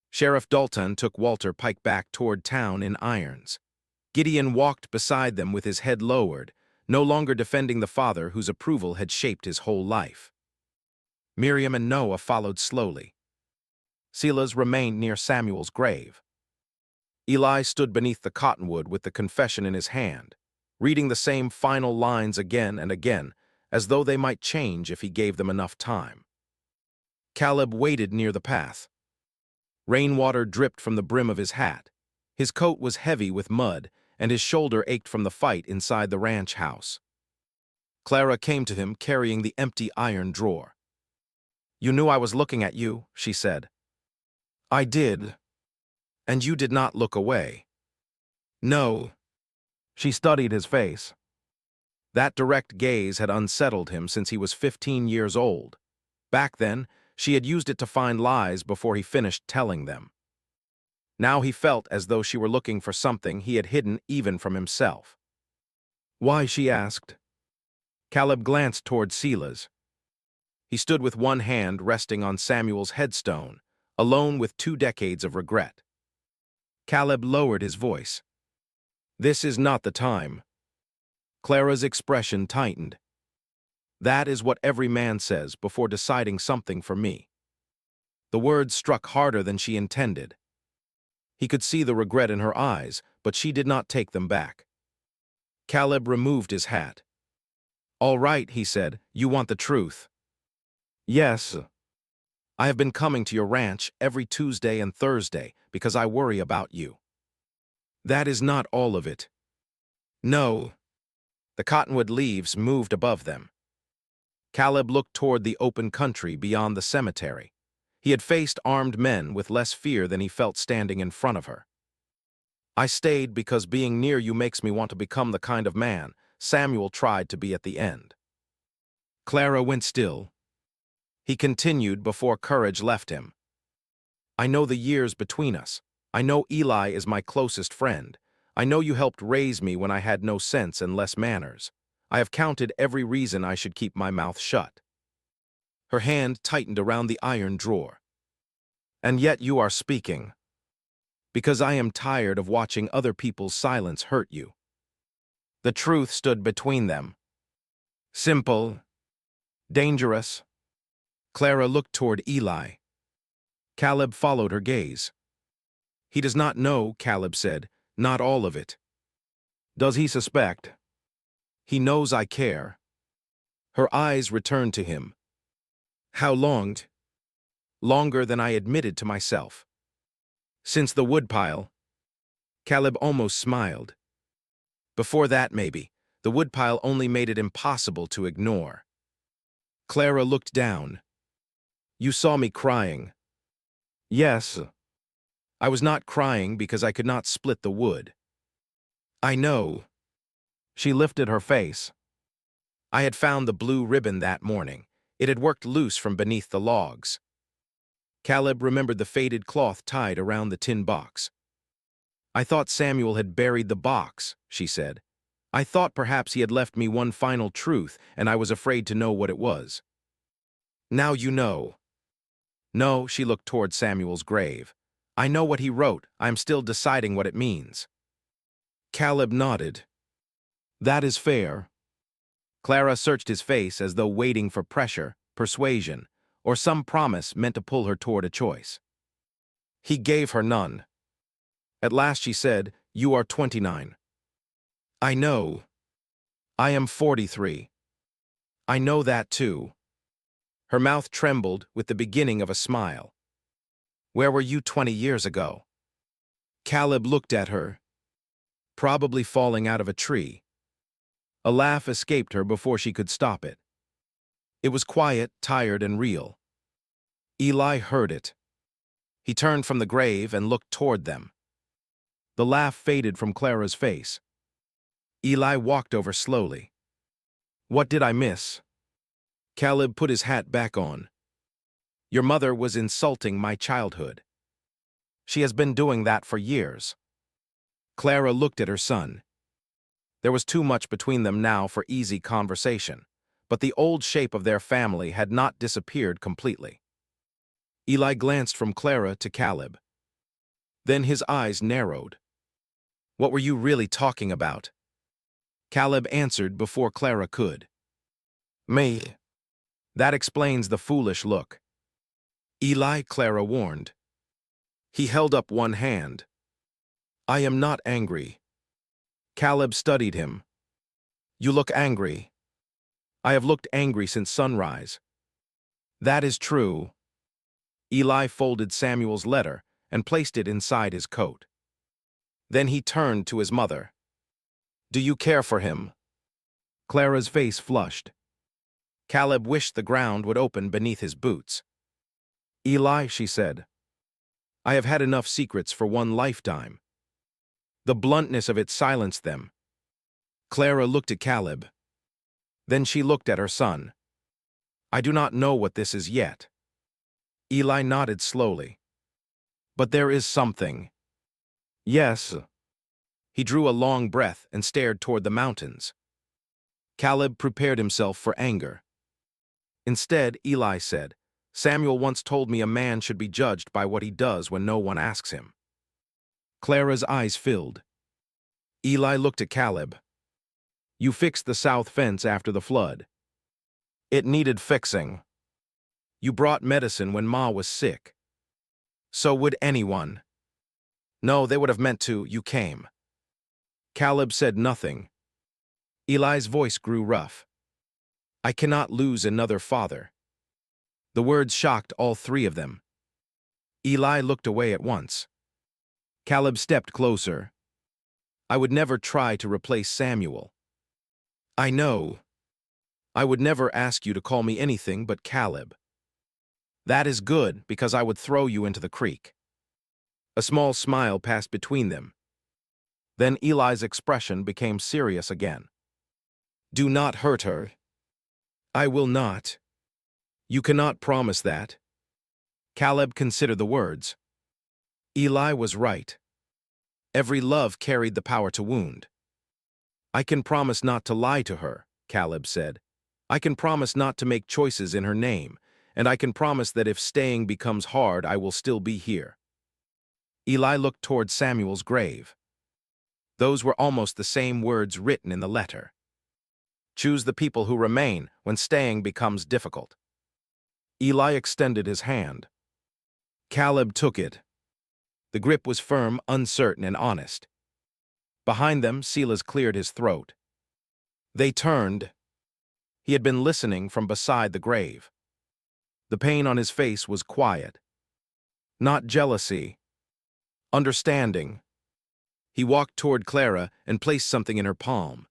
Sheriff Dalton took Walter Pike back toward town in irons. Gideon walked beside them with his head lowered, no longer defending the father whose approval had shaped his whole life. Miriam and Noah followed slowly. Silas remained near Samuel's grave. Eli stood beneath the cottonwood with the confession in his hand, reading the same final lines again and again, as though they might change if he gave them enough time. Caleb waited near the path. Rainwater dripped from the brim of his hat. His coat was heavy with mud, and his shoulder ached from the fight inside the ranch house. Clara came to him carrying the empty iron drawer. You knew I was looking at you, she said. I did. And you did not look away. No. She studied his face. That direct gaze had unsettled him since he was 15 years old. Back then, she had used it to find lies before he finished telling them. Now he felt as though she were looking for something he had hidden even from himself. Why, she asked. Caleb glanced toward Silas. He stood with one hand resting on Samuel's headstone, alone with 2 decades of regret. Caleb lowered his voice. This is not the time. Clara's expression tightened. That is what every man says before deciding something for me. The words struck harder than she intended. He could see the regret in her eyes, but she did not take them back. Caleb removed his hat. All right, he said, you want the truth. Yes. I have been coming to your ranch every Tuesday and Thursday because I worry about you. That is not all of it. No. The cottonwood leaves moved above them. Caleb looked toward the open country beyond the cemetery. He had faced armed men with less fear than he felt standing in front of her. I stayed because being near you makes me want to become the kind of man Samuel tried to be at the end. Clara went still. He continued before courage left him. I know the years between us. I know Eli is my closest friend. I know you helped raise me when I had no sense and less manners. I have counted every reason I should keep my mouth shut. Her hand tightened around the iron drawer. And yet you are speaking. Because I am tired of watching other people's silence hurt you. The truth stood between them. Simple. Dangerous. Clara looked toward Eli. Caleb followed her gaze. He does not know, Caleb said. Not all of it. Does he suspect? He knows I care. Her eyes returned to him. How long? Longer than I admitted to myself. Since the woodpile. Caleb almost smiled. Before that, maybe. The woodpile only made it impossible to ignore. Clara looked down. You saw me crying. Yes. I was not crying because I could not split the wood. I know. She lifted her face. I had found the blue ribbon that morning. It had worked loose from beneath the logs. Caleb remembered the faded cloth tied around the tin box. I thought Samuel had buried the box, she said. I thought perhaps he had left me one final truth, and I was afraid to know what it was. Now you know. No, she looked toward Samuel's grave. I know what he wrote. I am still deciding what it means. Caleb nodded. That is fair. Clara searched his face as though waiting for pressure, persuasion, or some promise meant to pull her toward a choice. He gave her none. At last she said, You are 29. I know. I am 43. I know that too. Her mouth trembled with the beginning of a smile. Where were you 20 years ago? Caleb looked at her. Probably falling out of a tree. A laugh escaped her before she could stop it. It was quiet, tired, and real. Eli heard it. He turned from the grave and looked toward them. The laugh faded from Clara's face. Eli walked over slowly. What did I miss? Caleb put his hat back on. Your mother was insulting my childhood. She has been doing that for years. Clara looked at her son. There was too much between them now for easy conversation, but the old shape of their family had not disappeared completely. Eli glanced from Clara to Caleb. Then his eyes narrowed. What were you really talking about? Caleb answered before Clara could. Me. That explains the foolish look. Eli, Clara warned. He held up one hand. I am not angry. Caleb studied him. You look angry. I have looked angry since sunrise. That is true. Eli folded Samuel's letter and placed it inside his coat. Then he turned to his mother. Do you care for him? Clara's face flushed. Caleb wished the ground would open beneath his boots. Eli, she said, I have had enough secrets for one lifetime. The bluntness of it silenced them. Clara looked at Caleb. Then she looked at her son. I do not know what this is yet. Eli nodded slowly. But there is something. Yes. He drew a long breath and stared toward the mountains. Caleb prepared himself for anger. Instead, Eli said, Samuel once told me a man should be judged by what he does when no one asks him. Clara's eyes filled. Eli looked at Caleb. You fixed the south fence after the flood. It needed fixing. You brought medicine when Ma was sick. So would anyone. No, they would have meant to, you came. Caleb said nothing. Eli's voice grew rough. I cannot lose another father. The words shocked all three of them. Eli looked away at once. Caleb stepped closer. I would never try to replace Samuel. I know. I would never ask you to call me anything but Caleb. That is good, because I would throw you into the creek. A small smile passed between them. Then Eli's expression became serious again. Do not hurt her. I will not. You cannot promise that. Caleb considered the words. Eli was right. Every love carried the power to wound. I can promise not to lie to her, Caleb said. I can promise not to make choices in her name, and I can promise that if staying becomes hard, I will still be here. Eli looked toward Samuel's grave. Those were almost the same words written in the letter. Choose the people who remain when staying becomes difficult. Eli extended his hand. Caleb took it. The grip was firm, uncertain, and honest. Behind them, Silas cleared his throat. They turned. He had been listening from beside the grave. The pain on his face was quiet. Not jealousy. Understanding. He walked toward Clara and placed something in her palm.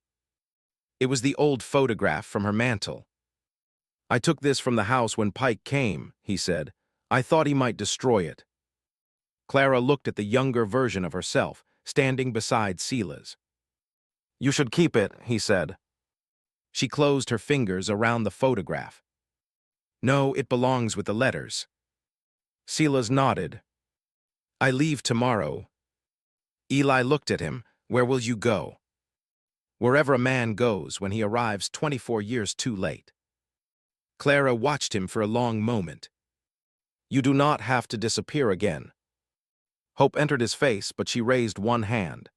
It was the old photograph from her mantel. "I took this from the house when Pike came," he said. "I thought he might destroy it." Clara looked at the younger version of herself, standing beside Silas. "You should keep it," he said. She closed her fingers around the photograph. "No, it belongs with the letters." Silas nodded. "I leave tomorrow." Eli looked at him. "Where will you go?" "Wherever a man goes when he arrives 24 years too late." Clara watched him for a long moment. "You do not have to disappear again." Hope entered his face, but she raised one hand.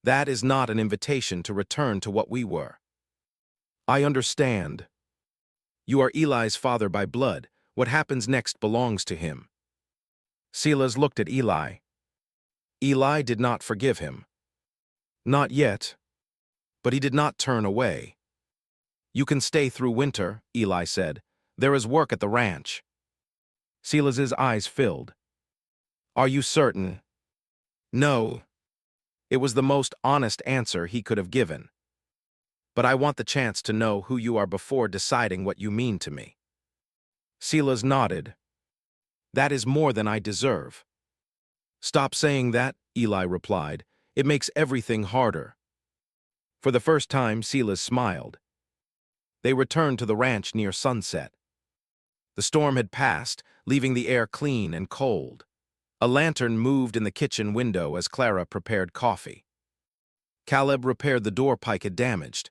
"That is not an invitation to return to what we were." "I understand. You are Eli's father by blood. What happens next belongs to him." Silas looked at Eli. Eli did not forgive him. Not yet. But he did not turn away. "You can stay through winter," Eli said. "There is work at the ranch." Silas's eyes filled. "Are you certain?" "No." It was the most honest answer he could have given. "But I want the chance to know who you are before deciding what you mean to me." Silas nodded. "That is more than I deserve." "Stop saying that," Eli replied. "It makes everything harder." For the first time, Silas smiled. They returned to the ranch near sunset. The storm had passed, leaving the air clean and cold. A lantern moved in the kitchen window as Clara prepared coffee. Caleb repaired the door Pike had damaged.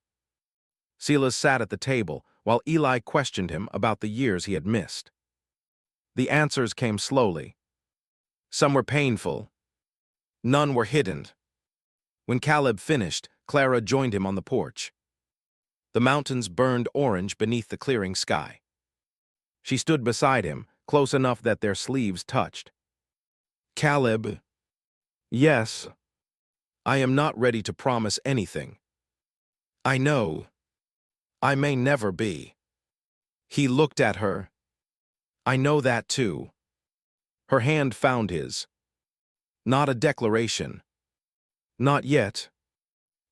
Silas sat at the table while Eli questioned him about the years he had missed. The answers came slowly. Some were painful. None were hidden. When Caleb finished, Clara joined him on the porch. The mountains burned orange beneath the clearing sky. She stood beside him, close enough that their sleeves touched. "Caleb." "Yes." "I am not ready to promise anything." "I know. I may never be." He looked at her. "I know that too." Her hand found his. "Not a declaration." "Not yet."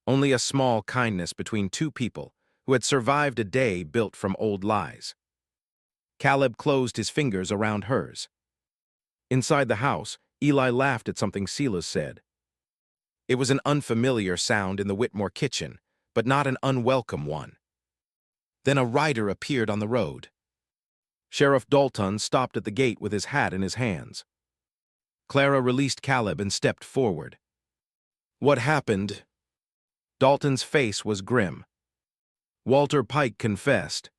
Only a small kindness between two people who had survived a day built from old lies. Caleb closed his fingers around hers. Inside the house, Eli laughed at something Silas said. It was an unfamiliar sound in the Whitmore kitchen, but not an unwelcome one. Then a rider appeared on the road. Sheriff Dalton stopped at the gate with his hat in his hands. Clara released Caleb and stepped forward. "What happened?" Dalton's face was grim. "Walter Pike confessed.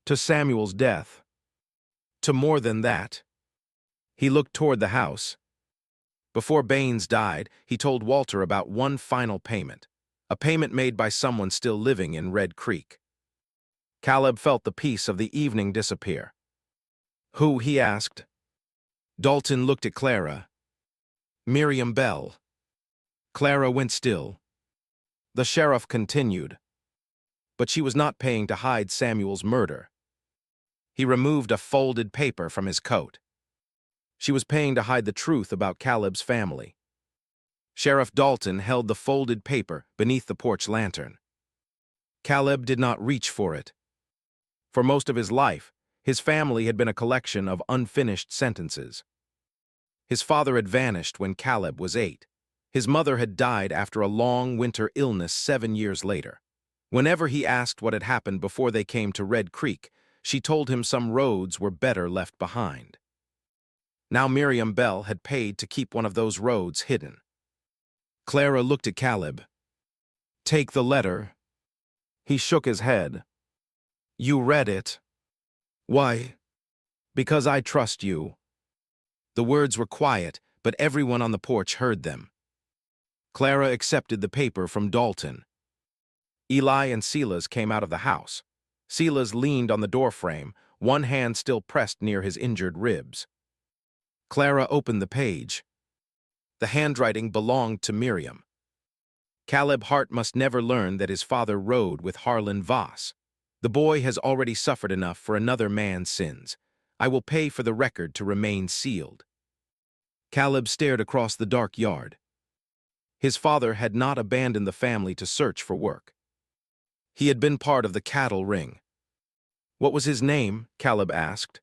To Samuel's death. To more than that." He looked toward the house. Before Baines died, he told Walter about one final payment, a payment made by someone still living in Red Creek. Caleb felt the peace of the evening disappear. "Who?" he asked. Dalton looked at Clara. "Miriam Bell." Clara went still. The sheriff continued. But she was not paying to hide Samuel's murder. He removed a folded paper from his coat. She was paying to hide the truth about Caleb's family. Sheriff Dalton held the folded paper beneath the porch lantern. Caleb did not reach for it. For most of his life, his family had been a collection of unfinished sentences. His father had vanished when Caleb was 8. His mother had died after a long winter illness 7 years later. Whenever he asked what had happened before they came to Red Creek, she told him some roads were better left behind. Now Miriam Bell had paid to keep one of those roads hidden. Clara looked at Caleb. "Take the letter." He shook his head. "You read it." "Why?" "Because I trust you." The words were quiet, but everyone on the porch heard them. Clara accepted the paper from Dalton. Eli and Silas came out of the house. Silas leaned on the doorframe, one hand still pressed near his injured ribs. Clara opened the page. The handwriting belonged to Miriam. Caleb Hart must never learn that his father rode with Harlan Voss. The boy has already suffered enough for another man's sins. I will pay for the record to remain sealed. Caleb stared across the dark yard. His father had not abandoned the family to search for work. He had been part of the cattle ring. What was his name? Caleb asked.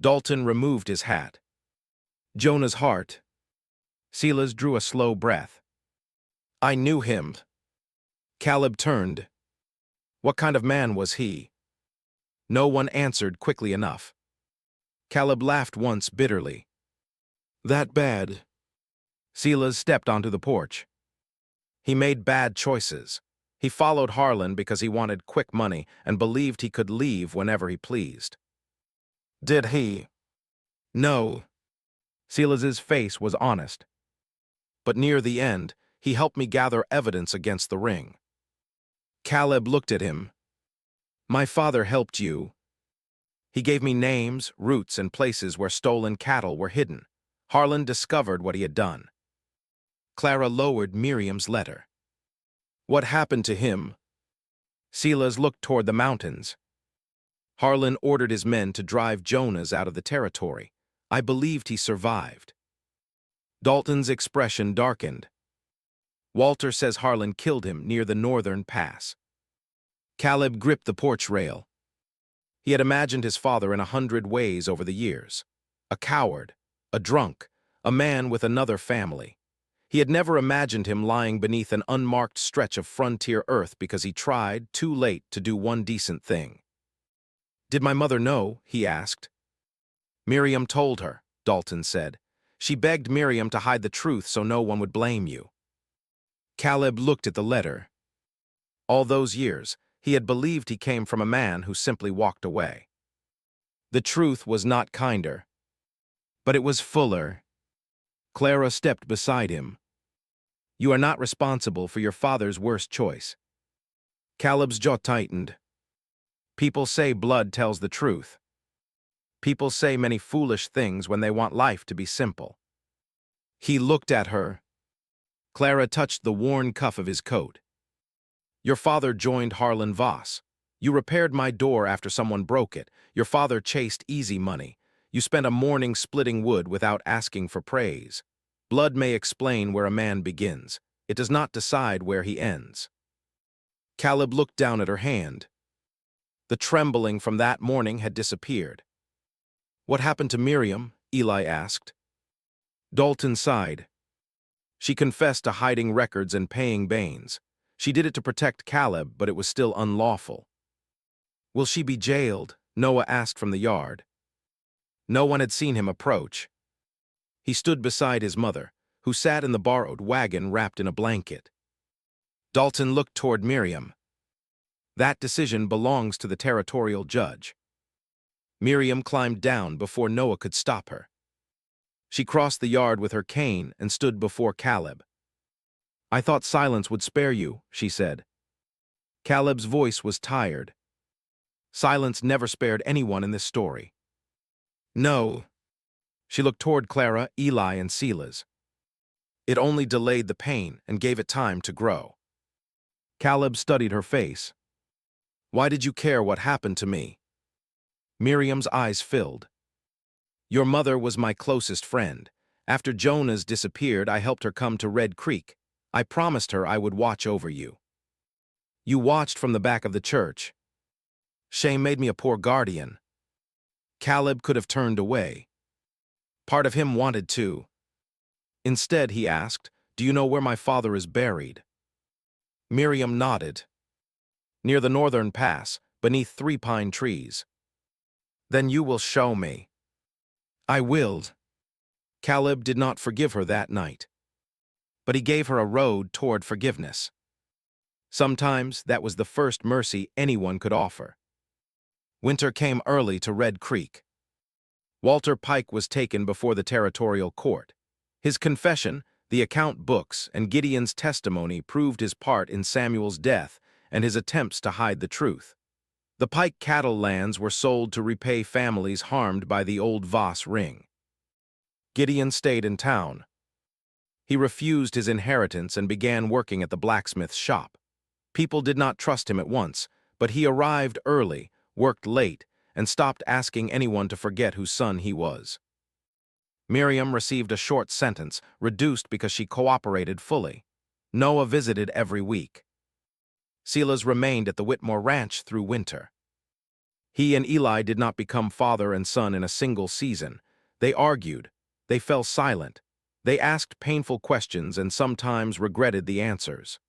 Dalton removed his hat. Jonah's Hart. Silas drew a slow breath. I knew him. Caleb turned. What kind of man was he? No one answered quickly enough. Caleb laughed once bitterly. That bad. Silas stepped onto the porch. He made bad choices. He followed Harlan because he wanted quick money and believed he could leave whenever he pleased. Did he? No. Silas's face was honest. But near the end, he helped me gather evidence against the ring. Caleb looked at him. My father helped you. He gave me names, routes, and places where stolen cattle were hidden. Harlan discovered what he had done. Clara lowered Miriam's letter. What happened to him? Silas looked toward the mountains. Harlan ordered his men to drive Jonas out of the territory. I believed he survived. Dalton's expression darkened. Walter says Harlan killed him near the northern pass. Caleb gripped the porch rail. He had imagined his father in 100 ways over the years. A coward, a drunk, a man with another family. He had never imagined him lying beneath an unmarked stretch of frontier earth because he tried, too late, to do one decent thing. Did my mother know? He asked. Miriam told her, Dalton said. She begged Miriam to hide the truth so no one would blame you. Caleb looked at the letter. All those years, he had believed he came from a man who simply walked away. The truth was not kinder, but it was fuller. Clara stepped beside him. You are not responsible for your father's worst choice. Caleb's jaw tightened. People say blood tells the truth. People say many foolish things when they want life to be simple. He looked at her. Clara touched the worn cuff of his coat. Your father joined Harlan Voss. You repaired my door after someone broke it. Your father chased easy money. You spent a morning splitting wood without asking for praise. Blood may explain where a man begins. It does not decide where he ends. Caleb looked down at her hand. The trembling from that morning had disappeared. What happened to Miriam? Eli asked. Dalton sighed. She confessed to hiding records and paying Baines. She did it to protect Caleb, but it was still unlawful. Will she be jailed? Noah asked from the yard. No one had seen him approach. He stood beside his mother, who sat in the borrowed wagon wrapped in a blanket. Dalton looked toward Miriam. That decision belongs to the territorial judge. Miriam climbed down before Noah could stop her. She crossed the yard with her cane and stood before Caleb. I thought silence would spare you, she said. Caleb's voice was tired. Silence never spared anyone in this story. No. She looked toward Clara, Eli, and Silas. It only delayed the pain and gave it time to grow. Caleb studied her face. Why did you care what happened to me? Miriam's eyes filled. Your mother was my closest friend. After Jonas disappeared, I helped her come to Red Creek. I promised her I would watch over you. You watched from the back of the church. Shame made me a poor guardian. Caleb could have turned away. Part of him wanted to. Instead, he asked, do you know where my father is buried? Miriam nodded. Near the northern pass, beneath 3 pine trees. Then you will show me. I will. Caleb did not forgive her that night. But he gave her a road toward forgiveness. Sometimes that was the first mercy anyone could offer. Winter came early to Red Creek. Walter Pike was taken before the territorial court. His confession, the account books, and Gideon's testimony proved his part in Samuel's death and his attempts to hide the truth. The Pike cattle lands were sold to repay families harmed by the old Voss ring. Gideon stayed in town. He refused his inheritance and began working at the blacksmith's shop. People did not trust him at once, but he arrived early, worked late, and stopped asking anyone to forget whose son he was. Miriam received a short sentence, reduced because she cooperated fully. Noah visited every week. Silas remained at the Whitmore ranch through winter. He and Eli did not become father and son in a single season. They argued. They fell silent. They asked painful questions and sometimes regretted the answers.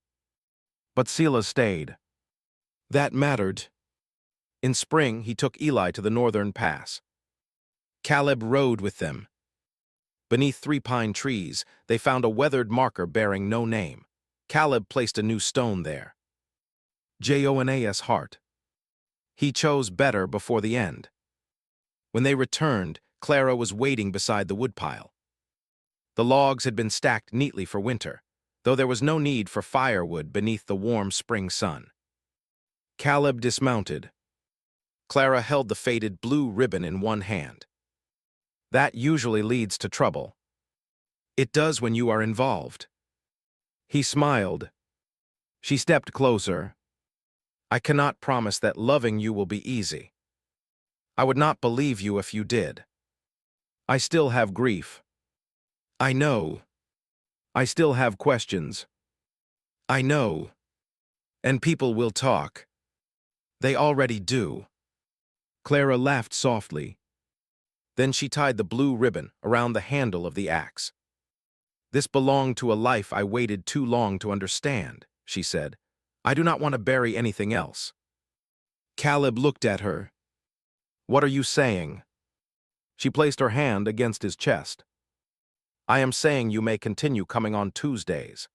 But Silas stayed. That mattered. In spring, he took Eli to the northern pass. Caleb rode with them. Beneath 3 pine trees, they found a weathered marker bearing no name. Caleb placed a new stone there. Jonas Hart. He chose better before the end. When they returned, Clara was waiting beside the woodpile. The logs had been stacked neatly for winter, though there was no need for firewood beneath the warm spring sun. Caleb dismounted. Clara held the faded blue ribbon in one hand. That usually leads to trouble. It does when you are involved. He smiled. She stepped closer. I cannot promise that loving you will be easy. I would not believe you if you did. I still have grief. I know. I still have questions. I know. And people will talk. They already do. Clara laughed softly. Then she tied the blue ribbon around the handle of the axe. This belonged to a life I waited too long to understand, she said. I do not want to bury anything else. Caleb looked at her. What are you saying? She placed her hand against his chest. I am saying you may continue coming on Tuesdays.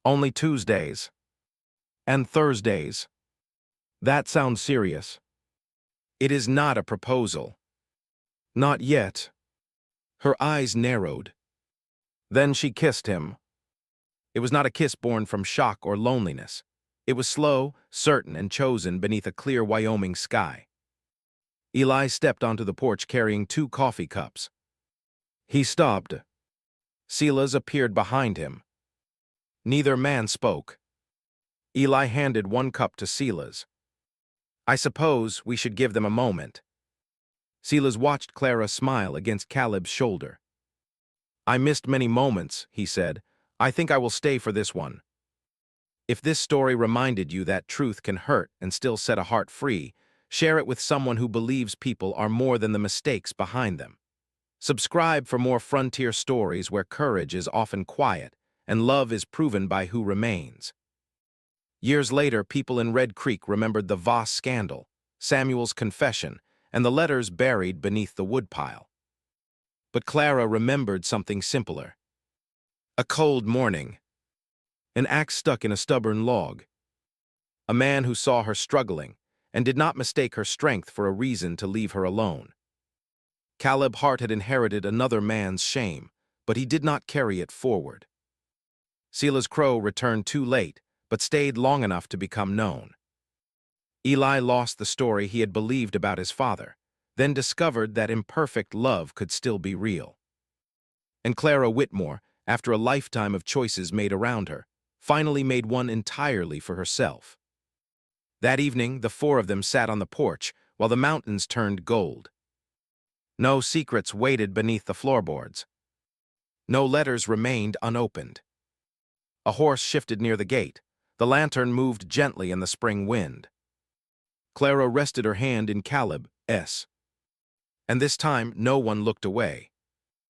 Only Tuesdays. And Thursdays. That sounds serious. It is not a proposal. Not yet. Her eyes narrowed. Then she kissed him. It was not a kiss born from shock or loneliness. It was slow, certain, and chosen beneath a clear Wyoming sky. Eli stepped onto the porch carrying 2 coffee cups. He stopped. Silas appeared behind him. Neither man spoke. Eli handed 1 cup to Silas. I suppose we should give them a moment. Silas watched Clara smile against Caleb's shoulder. I missed many moments, he said. I think I will stay for this one. If this story reminded you that truth can hurt and still set a heart free, share it with someone who believes people are more than the mistakes behind them. Subscribe for more frontier stories where courage is often quiet and love is proven by who remains. Years later, people in Red Creek remembered the Voss scandal, Samuel's confession, and the letters buried beneath the woodpile. But Clara remembered something simpler. A cold morning. An axe stuck in a stubborn log. A man who saw her struggling and did not mistake her strength for a reason to leave her alone. Caleb Hart had inherited another man's shame, but he did not carry it forward. Silas Crow returned too late, but stayed long enough to become known. Eli lost the story he had believed about his father, then discovered that imperfect love could still be real. And Clara Whitmore, after a lifetime of choices made around her, finally made one entirely for herself. That evening, the 4 of them sat on the porch while the mountains turned gold. No secrets waited beneath the floorboards. No letters remained unopened. A horse shifted near the gate. The lantern moved gently in the spring wind. Clara rested her hand in Caleb's, and this time no one looked away.